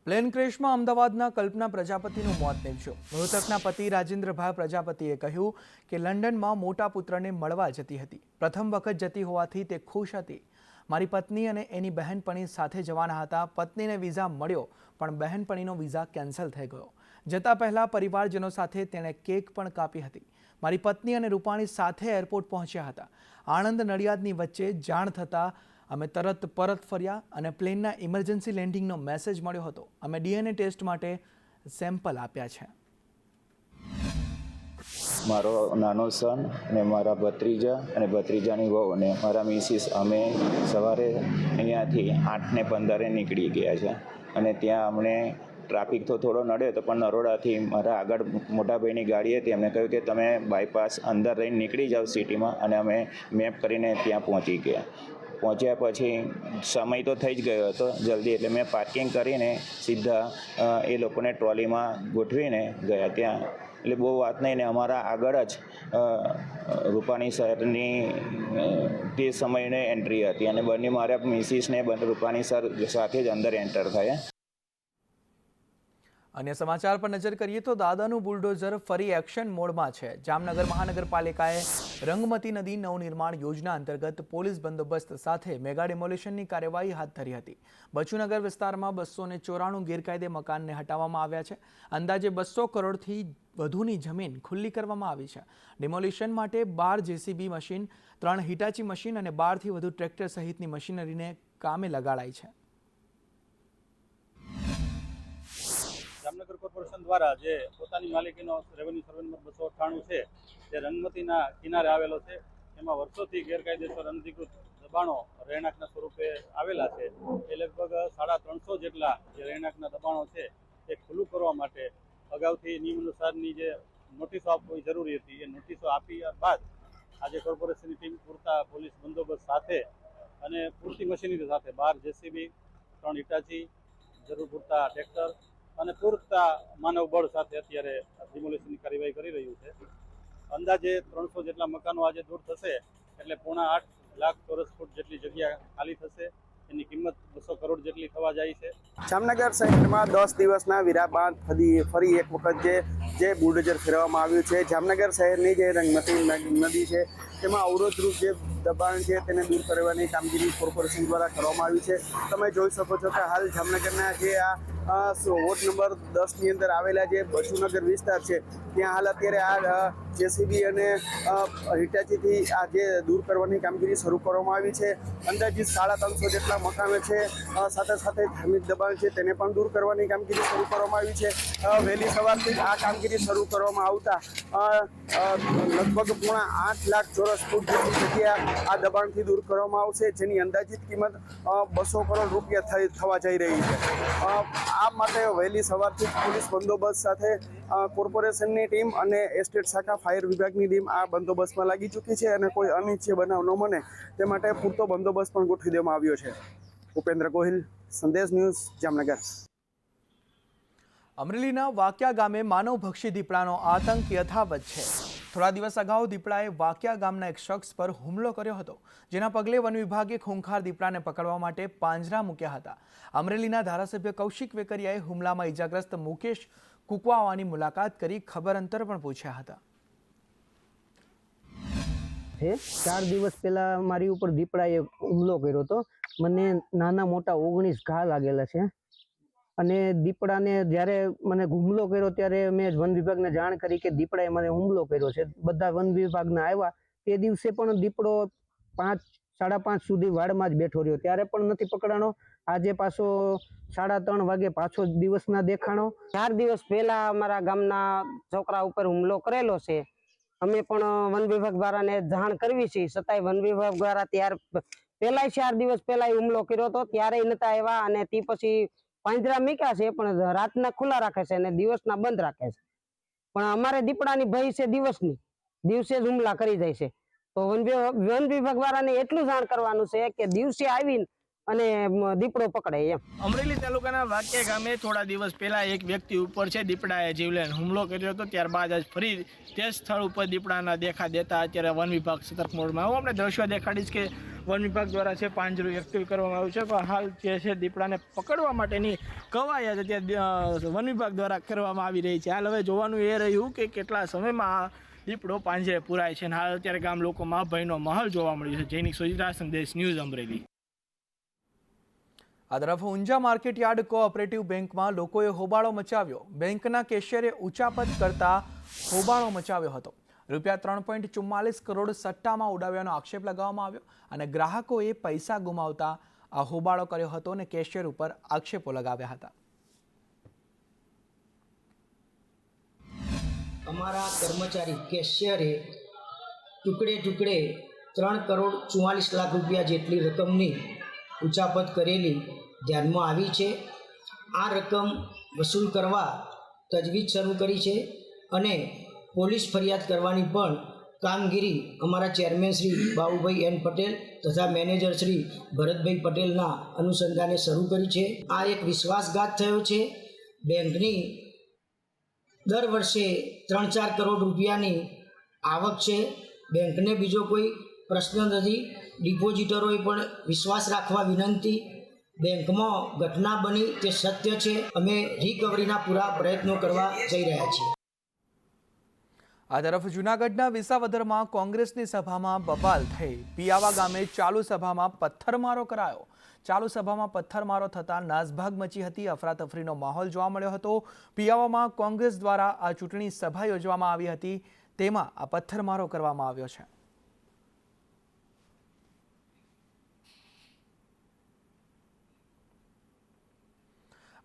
પ્લેન ક્રેશમાં અમદાવાદના કલ્પના પ્રજાપતિનું મોત નીપજ્યું. મૃતકના પતિ રાજેન્દ્રભાઈ પ્રજાપતિએ કહ્યું કે લંડનમાં મોટા પુત્રને મળવા જતી હતી. પ્રથમ વખત જતી હોવાથી તે ખુશ હતી. મારી પત્ની અને એની બહેનપણી સાથે જવાના હતા. પત્નીને વિઝા મળ્યો પણ બહેનપણીનો વિઝા કેન્સલ થઈ ગયો. જતા પહેલાં પરિવારજનો સાથે તેણે કેક પણ કાપી હતી. મારી પત્ની અને રૂપાણી સાથે એરપોર્ટ પહોંચ્યા હતા. આણંદ નડિયાદની વચ્ચે જાણ થતાં અમે તરત પરત ફર્યા અને પ્લેનના ઇમરજન્સી લેન્ડિંગનો મેસેજ મળ્યો હતો. અમે DNA ટેસ્ટ માટે સેમ્પલ આપ્યા છે. મારો નાનો સન અને મારા ભત્રીજા અને ભત્રીજાની વહુ અને મારા મિસિસ અમે સવારે અહીંયાથી 8:15 નીકળી ગયા છે અને ત્યાં અમને ટ્રાફિક તો થોડો નડ્યો હતો, પણ નરોડાથી મારા આગળ મોટાભાઈની ગાડી હતી. એમને કહ્યું કે તમે બાયપાસ અંદર રહીને નીકળી જાઓ સિટીમાં, અને અમે મેપ કરીને ત્યાં પહોંચી ગયા. પહોંચ્યા પછી સમય તો થઈ જ ગયો હતો જલ્દી, એટલે મેં પાર્કિંગ કરીને સીધા એ લોકોને ટ્રોલીમાં ગોઠવીને ગયા ત્યાં. એટલે બહુ વાત નહીં, ને અમારા આગળ જ રૂપાણી સરની તે સમયને એન્ટ્રી હતી અને બંને મારા મિસિસને રૂપાણી સર સાથે જ અંદર એન્ટર થયા. અન્ય સમાચાર પર નજર કરીએ તો દાદાનું બુલડોઝર ફરી એક્શન મોડમાં છે. જામનગર મહાનગરપાલિકાએ રંગમતી નદી નવનિર્માણ યોજના અંતર્ગત પોલીસ બંદોબસ્ત સાથે મેગા ડિમોલિશનની કાર્યવાહી હાથ ધરી હતી. બચુનગર વિસ્તારમાં 294 ગેરકાયદે મકાનને હટાવવામાં આવ્યા છે. અંદાજે 200 કરોડથી વધુની જમીન ખુલ્લી કરવામાં આવી છે. ડિમોલિશન માટે 12 જેસીબી મશીન, 3 હિટાચી મશીન અને 12થી વધુ ટ્રેક્ટર સહિતની મશીનરીને કામે લગાડાઈ છે. જામનગર કોર્પોરેશન દ્વારા જે પોતાની માલિકીનો રેવન્યુ સર્વે નંબર 298 છે, જે રંગમતીના કિનારે આવેલો છે, એમાં વર્ષોથી ગેરકાયદેસર અનધિકૃત દબાણો રહેણાંકના સ્વરૂપે આવેલા છે. એ લગભગ 350 જેટલા જે રહેણાંકના દબાણો છે એ ખુલ્લું કરવા માટે અગાઉથી નિયમ અનુસારની જે નોટિસો આપવી જરૂરી હતી, એ નોટિસો આપી બાદ આજે કોર્પોરેશનની ટીમ પૂરતા પોલીસ બંદોબસ્ત સાથે અને પૂરતી મશીનરી સાથે 12 જેસીબી, 3 હિટાચી, જરૂર પૂરતા ટ્રેક્ટર અને પૂરતા માનવ બળ સાથે અત્યારે ડિમોલિશનની કાર્યવાહી કરી રહ્યું છે. અંદાજે 300 જેટલા મકાનો આજે દૂર થશે એટલે 8.5 લાખ ચોરસ ફૂટ જેટલી જગ્યા ખાલી થશે. એની કિંમત 200 કરોડ જેટલી થવા જાય છે. જામનગર શહેરમાં 10 દિવસના વિરામ બાદ ફરી એક વખત જે બુલડોઝર ફેરવવામાં આવ્યું છે. જામનગર શહેરની જે રંગમતી નદી છે તેમાં અવરોધરૂપ જે દબાણ છે તેને દૂર કરવાની કામગીરી કોર્પોરેશન દ્વારા કરવામાં આવી છે. તમે જોઈ શકો છો કે હાલ જામનગરના જે આ વોર્ડ નંબર 10ની અંદર આવેલા જે બચુનગર વિસ્તાર છે ત્યાં હાલ અત્યારે આ જેસીબી અને હિટાચીથી આ જે દૂર કરવાની કામગીરી શરૂ કરવામાં આવી છે. અંદાજિત 350 જેટલા મકાનો છે, સાથે સાથે જમીન દબાણ છે તેને પણ દૂર કરવાની કામગીરી શરૂ કરવામાં આવી છે. વહેલી સવારથી જ આ કામગીરી શરૂ કરવામાં આવતા લગભગ 8.5 લાખ ચોરસ ફૂટ જેટલી જગ્યા આ દબાણથી દૂર કરવામાં આવશે, જેની અંદાજિત કિંમત 200 કરોડ રૂપિયા થવા જઈ રહી છે. આ માટે વહેલી સવારથી પોલીસ બંદોબસ્ત સાથે કોર્પોરેશનની ટીમ અને એસ્ટેટ શાખા ફાયર વિભાગની ટીમ આ બંદોબસ્તમાં લાગી ચૂકી છે અને કોઈ અનિચ્છનીય બનાવ ન બને તે માટે પૂરતો બંદોબસ્ત પણ ગોઠવી દેવામાં આવ્યો છે. ઉપેન્દ્ર ગોહિલ, સંદેશ ન્યૂઝ, જામનગર. અમરેલીના વાકિયા ગામે માનવભક્ષી દીપડાનો આતંક યથાવત છે. થોડા દિવસ અગાઉ દીપડાએ વાકિયા ગામના એક શખ્સ પર હુમલો કર્યો હતો, જેના પગલે વન વિભાગે ખૂંખાર દીપડાને પકડવા માટે પાંજરા મૂક્યા હતા. અમરેલીના ધારાસભ્ય કૌશિક વેકરિયાએ હુમલામાં ઇજાગ્રસ્ત મુકેશ કુકવાવાની મુલાકાત કરી ખબર અંતર પણ પૂછ્યા હતા. 4 દિવસ પહેલા મારી ઉપર દીપડાએ હુમલો કર્યો હતો. મને નાના મોટા 19 ઘા લાગેલા છે અને દીપડાને જ્યારે મને હુમલો કર્યો ત્યારે મેં વન વિભાગને જાણ કરી કે દીપડાએ મને હુમલો કર્યો છે. બધા વન વિભાગના આવ્યા. તે દિવસે પણ દીપડો 5-5:30 સુધી વાડમાં જ બેઠો રહ્યો, ત્યારે પણ નથી પકડાણો. આજે પાછો 3:30 વાગે પાછો દિવસના દેખાણો. 4 દિવસ પહેલા અમારા ગામના છોકરા ઉપર હુમલો કરેલો છે. અમે પણ વન વિભાગ દ્વારાને જાણ કરવી છે, છતાંય વન વિભાગ દ્વારા ત્યાર પહેલા 4 દિવસ પહેલા હુમલો કર્યો હતો, ત્યારે નતા આવ્યા અને તે પછી પાંજરા મૂક્યા છે, પણ રાતના ખુલ્લા રાખે છે અને દિવસના બંધ રાખે છે. પણ અમારે દીપડાની ભય છે દિવસની, દિવસે જ હુમલા કરી જાય છે. તો વન વિભાગ વાળાને એટલું જાણ કરવાનું છે કે દિવસે આવીને અને દીપડો પકડે એમ. અમરેલી તાલુકાના વાકિયા ગામે થોડા દિવસ પહેલા એક વ્યક્તિ ઉપર છે દીપડાએ જીવલેણ હુમલો કર્યો હતો. ત્યારબાદ આજ ફરી તે સ્થળ ઉપર દીપડાના દેખા દેતા અત્યારે વન વિભાગ સતર્ક મોડમાં. હું આપણે દ્રશ્યો દેખાડીશ કે વન વિભાગ દ્વારા છે પાંજરું એક્ટિવ કરવામાં આવ્યું છે, પણ હાલ જે છે દીપડાને પકડવા માટેની કવાયત અત્યારે વન વિભાગ દ્વારા કરવામાં આવી રહી છે. હાલ હવે જોવાનું એ રહ્યું કે કેટલા સમયમાં દીપડો પાંજરે પુરાય છે. અને હાલ અત્યારે ગામ લોકોમાં ભયનો માહોલ જોવા મળ્યો છે. જૈનિક સોજીરા, સંદેશ ન્યૂઝ, અમરેલી. આ તરફ ઊંઝા માર્કેટયાર્ડ કોઓપરેટિવ બેંકમાં લોકોએ હોબાળો મચાવ્યો. બેંકના કેશિયરે ઉચાપત કરતા હોબાળો મચાવ્યો હતો. ₹3.44 કરોડ સટ્ટામાં ઉડાવ્યાનો આક્ષેપ લગાવવામાં આવ્યો અને ગ્રાહકોએ પૈસા ગુમાવતા આ હોબાળો કર્યો હતો અને કેશિયર ઉપર આક્ષેપો લગાવ્યા હતા. અમારા કર્મચારી કેશિયરે ટુકડે ટુકડે 3 કરોડ 44 લાખ રૂપિયા જેટલી રકમની ઉચાપત કરેલી ધ્યાનમાં આવી છે. આ રકમ વસૂલ કરવા તજવીજ શરૂ કરી છે અને પોલીસ ફરિયાદ કરવાની પણ કામગીરી અમારા ચેરમેન શ્રી બાબુભાઈ એન પટેલ તથા મેનેજર શ્રી ભરતભાઈ પટેલના અનુસંધાને શરૂ કરી છે. આ એક વિશ્વાસઘાત થયો છે. બેંકની દર વર્ષે 3-4 કરોડ રૂપિયાની આવક છે. બેંકને બીજો કોઈ પ્રશ્ન નથી. ડિપોઝિટરોએ પણ વિશ્વાસ રાખવા વિનંતી. બેંકમાં ઘટના બની તે સત્ય છે. અમે રિકવરીના પૂરા પ્રયત્નો કરવા જઈ રહ્યા છીએ. આ તરફ જૂનાગઢના વિસાવદરમાં કોંગ્રેસની સભામાં બબાલ થઈ. પિયાવા ગામે ચાલુ સભામાં પથ્થરમારો કરાયો. ચાલુ સભામાં પથ્થરમારો થતાં નાસભાગ મચી હતી. અફરાતફરીનો માહોલ જોવા મળ્યો હતો. પિયાવામાં કોંગ્રેસ દ્વારા આ ચૂંટણી સભા યોજવામાં આવી હતી, તેમાં આ પથ્થરમારો કરવામાં આવ્યો છે.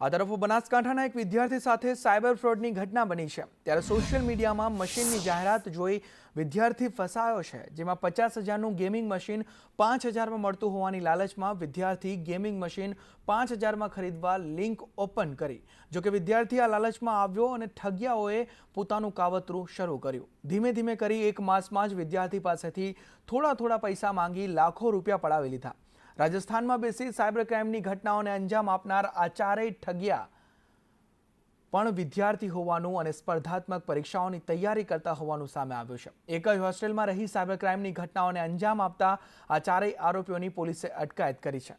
આ તરફ બનાસકાંઠાના એક વિદ્યાર્થી સાથે સાયબર ફ્રોડની ઘટના બની છે. ત્યારે સોશિયલ મીડિયામાં મશીનની જાહેરાત જોઈ વિદ્યાર્થી ફસાયો છે, જેમાં 50,000નું ગેમિંગ મશીન 5,000માં મળતું હોવાની લાલચમાં વિદ્યાર્થી ગેમિંગ મશીન 5,000માં ખરીદવા લિંક ઓપન કરી. જોકે વિદ્યાર્થી આ લાલચમાં આવ્યો અને ઠગિયાઓએ પોતાનું કાવતરું શરૂ કર્યું. ધીમે ધીમે કરી 1 માસમાં જ વિદ્યાર્થી પાસેથી થોડા પૈસા માંગી લાખો રૂપિયા પડાવી લીધા. રાજસ્થાનમાં બેસી સાયબર ક્રાઇમની ઘટનાઓને અંજામ આપનાર આ ચારેય ઠગિયા પણ વિદ્યાર્થી હોવાનું અને સ્પર્ધાત્મક પરીક્ષાઓની તૈયારી કરતા હોવાનું સામે આવ્યું છે. એક જ હોસ્ટેલમાં રહી સાયબર ક્રાઇમની ઘટનાઓને અંજામ આપતા આ ચારેય આરોપીઓની પોલીસે અટકાયત કરી છે.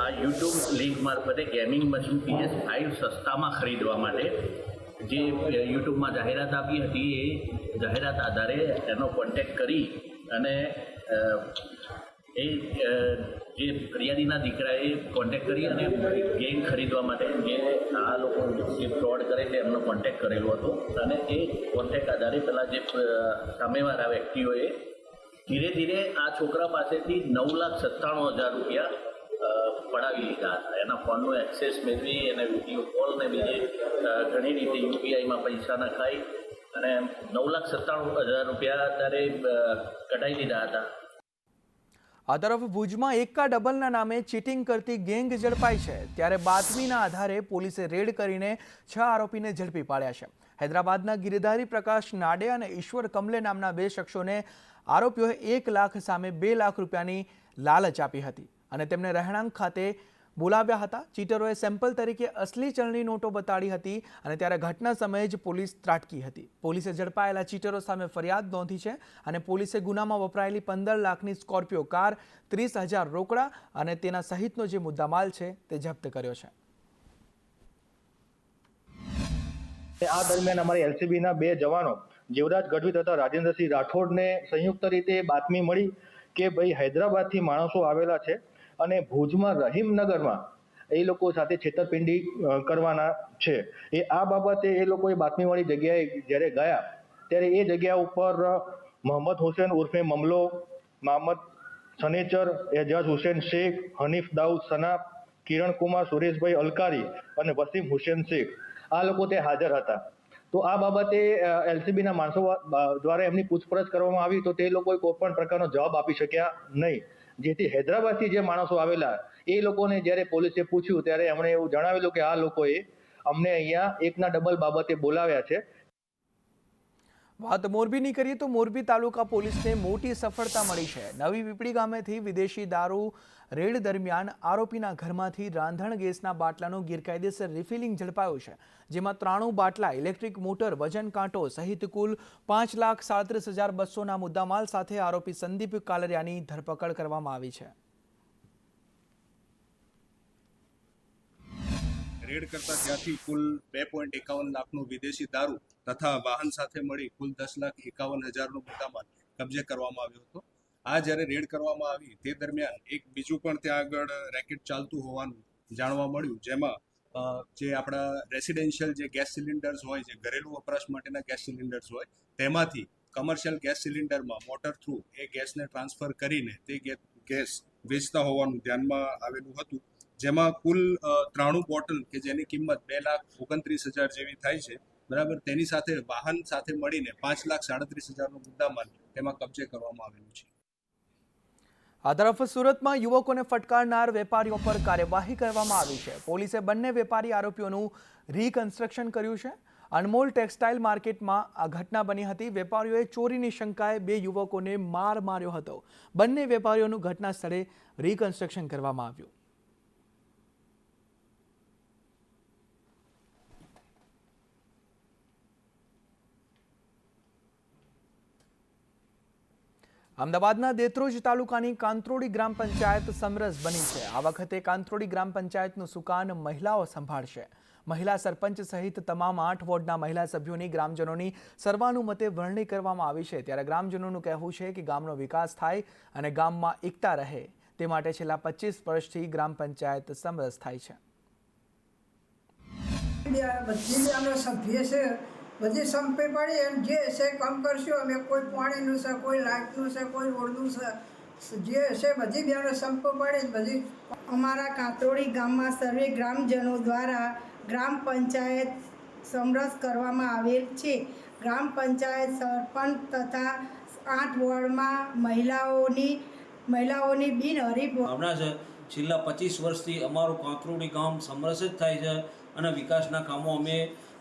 આ યુટ્યુબ લિંક મારફતે ગેમિંગ મશીન PS5 સસ્તામાં ખરીદવા માટે જે યુટ્યુબમાં જાહેરાત આપી હતી, એ જાહેરાત આધારે એનો કોન્ટેક્ટ કરી અને એ જે ફરિયાદીના દીકરાએ કોન્ટેક્ટ કરી અને ગેમ ખરીદવા માટે જે આ લોકો જે ફ્રોડ કરે છે એમનો કોન્ટેક્ટ કરેલો હતો. અને એ કોન્ટેક્ટ આધારે પેલા જે સામેવાળા વ્યક્તિઓએ ધીરે ધીરે આ છોકરા પાસેથી 9,97,000 રૂપિયા પડાવી લીધા હતા. એના ફોનનો એક્સેસ મેળવી અને વિડીયો કોલ ને બીજી ઘણી રીતે યુપીઆઈમાં પૈસા નખાઈ અને 9,97,000 રૂપિયા અત્યારે કઢાઈ લીધા હતા. આ તરફ ભુજમાં એકા ડબલના નામે ચીટિંગ કરતી ગેંગ ઝડપાઈ છે. ત્યારે બાતમીના આધારે પોલીસે રેડ કરીને 6 આરોપીને ઝડપી પાડ્યા છે. હૈદરાબાદના ગિરિધારી પ્રકાશ નાડે અને ઈશ્વર કમલે નામના 2 શખ્સોને આરોપીઓએ 1 લાખ સામે 2 લાખ રૂપિયાની લાલચ આપી હતી અને તેમને રહેણાંક ખાતે બોલાવ્યા હતા. ચીટરોએ સેમ્પલ તરીકે અસલી ચલણી નોટો બતાડી હતી અને ત્યારે ઘટના સમયે જ પોલીસ ત્રાટકી હતી. પોલીસે ઝડપાયેલા ચીટરો સામે ફરિયાદ નોંધી છે અને પોલીસે ગુનામાં વપરાયેલી 15 લાખની સ્કોર્પિયો કાર, 30,000 રોકડા અને તેના સહિતનો જે મુદ્દામાલ છે તે જપ્ત કર્યો છે. આ દરમિયાન અમારી એલસીબીના 2 જવાનો જીવરાજ ગઢવી તથા રાજેન્દ્રસિંહ રાઠોડને સંયુક્ત રીતે બાતમી મળી કે ભાઈ હૈદરાબાદથી માણસો આવેલા છે અને ભુજમાં રહીમનગરમાં એ લોકો સાથે છેતરપિંડી કરવાના છે. આ બાબતે એ લોકોએ બાતમીવાળી જગ્યાએ જ્યારે ગયા ત્યારે એ જગ્યા ઉપર મોહમ્મદ હુસેન ઉર્ફે મમલો, મોહમ્મદ સનેચર, એજાજ હુસેન શેખ, હનીફ દાઉદ સના, કિરણ કુમાર સુરેશભાઈ અલકારી અને વસીમ હુસેન શેખ આ લોકો તે હાજર હતા. તો આ બાબતે એલસીબીના માણસો દ્વારા એમની પૂછપરછ કરવામાં આવી તો તે લોકોએ કોઈ પણ પ્રકારનો જવાબ આપી શક્યા નહીં. જેથી હૈદરાબાદથી જે માણસો આવેલા એ લોકોને જ્યારે પોલીસે પૂછ્યું ત્યારે એમણે એવું જણાવેલું કે આ લોકોએ અમને અહીંયા એકના ડબલ બાબતે બોલાવ્યા છે. વાત મોરબીની કરીએ તો મોરબી તાલુકા પોલીસને મોટી સફળતા મળી છે. નવી પીપળી ગામેથી વિદેશી દારૂ રેડ દરમિયાન આરોપીના ઘરમાંથી રાંધણ ગેસના બાટલાનું ગેરકાયદેસર રિફિલિંગ ઝડપાયું છે, જેમાં 93 બાટલા, ઇલેક્ટ્રિક મોટર, વજન કાંટો સહિત કુલ 5,37,200ના મુદ્દામાલ સાથે આરોપી સંદીપ કાલરિયાની ધરપકડ કરવામાં આવી છે. રેડ કરતા ત્યાંથી કુલ 2.51 લાખનો વિદેશી દારૂ તથા વાહન સાથે મળી કુલ 10,51,000નો મુદ્દામાલ કબજે કરવામાં આવ્યો હતો. આ જ્યારે રેડ કરવામાં આવી તે દરમિયાન એક બીજું પણ ત્યાં આગળ રેકેટ ચાલતું હોવાનું જાણવા મળ્યું, જેમાં જે આપણા રેસિડેન્શિયલ જે ગેસ સિલિન્ડર્સ હોય, જે ઘરેલું વપરાશ માટેના ગેસ સિલિન્ડર્સ હોય, તેમાંથી કમર્શિયલ ગેસ સિલિન્ડરમાં મોટર થ્રુ એ ગેસને ટ્રાન્સફર કરીને તે ગેસ વેચતા હોવાનું ધ્યાનમાં આવેલું હતું. જેમાં કુલ 93 બોટલ કે જેની કિંમત 2,29,000 જેવી થાય છે, બરાબર. તેની સાથે વાહન સાથે મળીને 5,37,000નો મુદ્દામાલ તેમાં કબજે કરવામાં આવેલું છે. આ તરફ સુરતમાં યુવકોને ફટકારનાર વેપારીઓ પર કાર્યવાહી કરવામાં આવી છે. પોલીસે બંને વેપારી આરોપીઓનું રીકન્સ્ટ્રક્શન કર્યું છે. અનમોલ ટેક્સટાઇલ માર્કેટમાં આ ઘટના બની હતી. વેપારીઓએ ચોરીની શંકાએ 2 યુવકોને માર માર્યો હતો. બંને વેપારીઓનું ઘટના સ્થળે રીકન્સ્ટ્રક્શન કરવામાં આવ્યું. અમદાવાદના દેત્રોજ તાલુકાની કાંત્રોડી ગ્રામ પંચાયત સમરસ બની છે. આ વખતે કાંત્રોડી ગ્રામ પંચાયતનું સુકાન મહિલાઓ સંભાળશે. મહિલા સરપંચ સહિત તમામ 8 વોર્ડના મહિલા સભ્યોની ગ્રામજનોની સર્વાનુમતે વરણી કરવામાં આવી છે। ત્યારે ગ્રામજનોનું કહેવું છે કે ગામનો વિકાસ થાય અને ગામમાં એકતા રહે તે માટે છેલ્લા 25 વર્ષથી ગ્રામ પંચાયત સમરસ થાય છે। બધી સભ્ય છે બધી સંપે પડી એમ જે છે કામ કરશું અમે, કોઈ પાણીનું છે, કોઈ લાઇટનું છે, કોઈ રોડનું છે, જે છે બધી બહેનો સંપ પડે બધી। અમારા કાતરોડી ગામમાં સર્વે ગ્રામજનો દ્વારા ગ્રામ પંચાયત સમરસ કરવામાં આવેલ છે। ગ્રામ પંચાયત સરપંચ તથા 8 વોર્ડમાં મહિલાઓની બિનહરીફ ભાવના છે। છેલ્લા 25 વર્ષથી અમારું કાતરોડી ગામ સમરસ જ થાય છે અને વિકાસના કામો અમે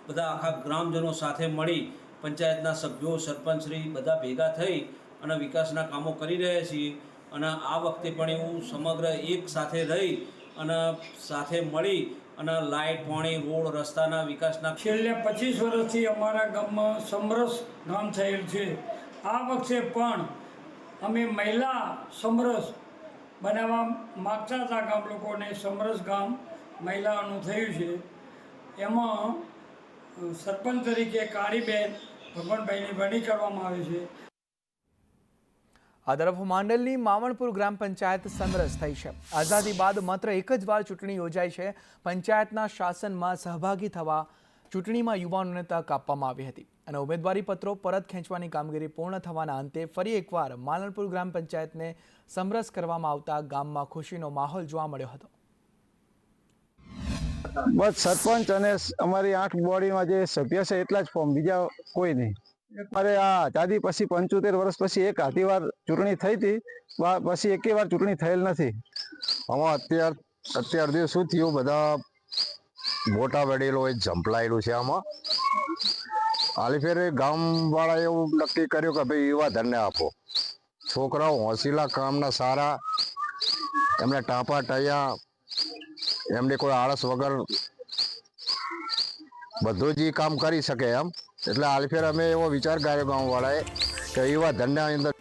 બધા આખા ગ્રામજનો સાથે મળી પંચાયતના સભ્યો સરપંચશ્રી બધા ભેગા થઈ અને વિકાસના કામો કરી રહ્યા છીએ અને આ વખતે પણ એવું સમગ્ર એક સાથે રહી અને સાથે મળી અને લાઇટ પાણી રોડ રસ્તાના વિકાસના છેલ્લા 25 વર્ષથી અમારા ગામમાં સમરસ ગામ થયેલ છે। આ વખતે પણ અમે મહિલા સમરસ બનાવવા માગતા હતા ગામ લોકોને। સમરસ ગામ મહિલાઓનું થયું છે। એમાં સરપંચ તરીકે કાળીબેન ભગવાનભાઈની વરણી કરવામાં આવે છે। આ તરફ માંડલની માવણપુર ગ્રામ પંચાયત સમરસ થઈ છે। આઝાદી બાદ માત્ર એક જ વાર ચૂંટણી યોજાઈ છે। પંચાયતના શાસનમાં સહભાગી થવા ચૂંટણીમાં યુવાનોને તક આપવામાં આવી હતી અને ઉમેદવારી પત્રો પરત ખેંચવાની કામગીરી પૂર્ણ થવાના અંતે ફરી એકવાર માલણપુર ગ્રામ પંચાયતને સમરસ કરવામાં આવતા ગામમાં ખુશીનો માહોલ જોવા મળ્યો હતો। બસ સરપંચ અને અમારી 8 બોડીમાં જે સભ્ય છે એટલા જ ફોર્મ, બીજા કોઈ નહીં। અમારે આ આઝાદી પછી 75 વર્ષ પછી એક આધી વાર ચૂંટણી થઈ હતી, પછી એકે વાર ચૂંટણી થયેલ નથી। આમાં અત્યાર સુધી શું થયું, બધા મોટા વડીલો ઝંપલાયેલું છે। આમાં હાલી ફેરે ગામવાળાએ એવું નક્કી કર્યું કે ભાઈ યુવા ધનને આપો। છોકરાઓ હોંશીલા, કામના સારા, એમને ટાંપા ટયા, એમને કોઈ આળસ વગર બધું જ કામ કરી શકે એમ। એટલે હાલ ફેર અમે એવો વિચાર કર્યો ગામવાળાએ કે યુવા ધનના અંદર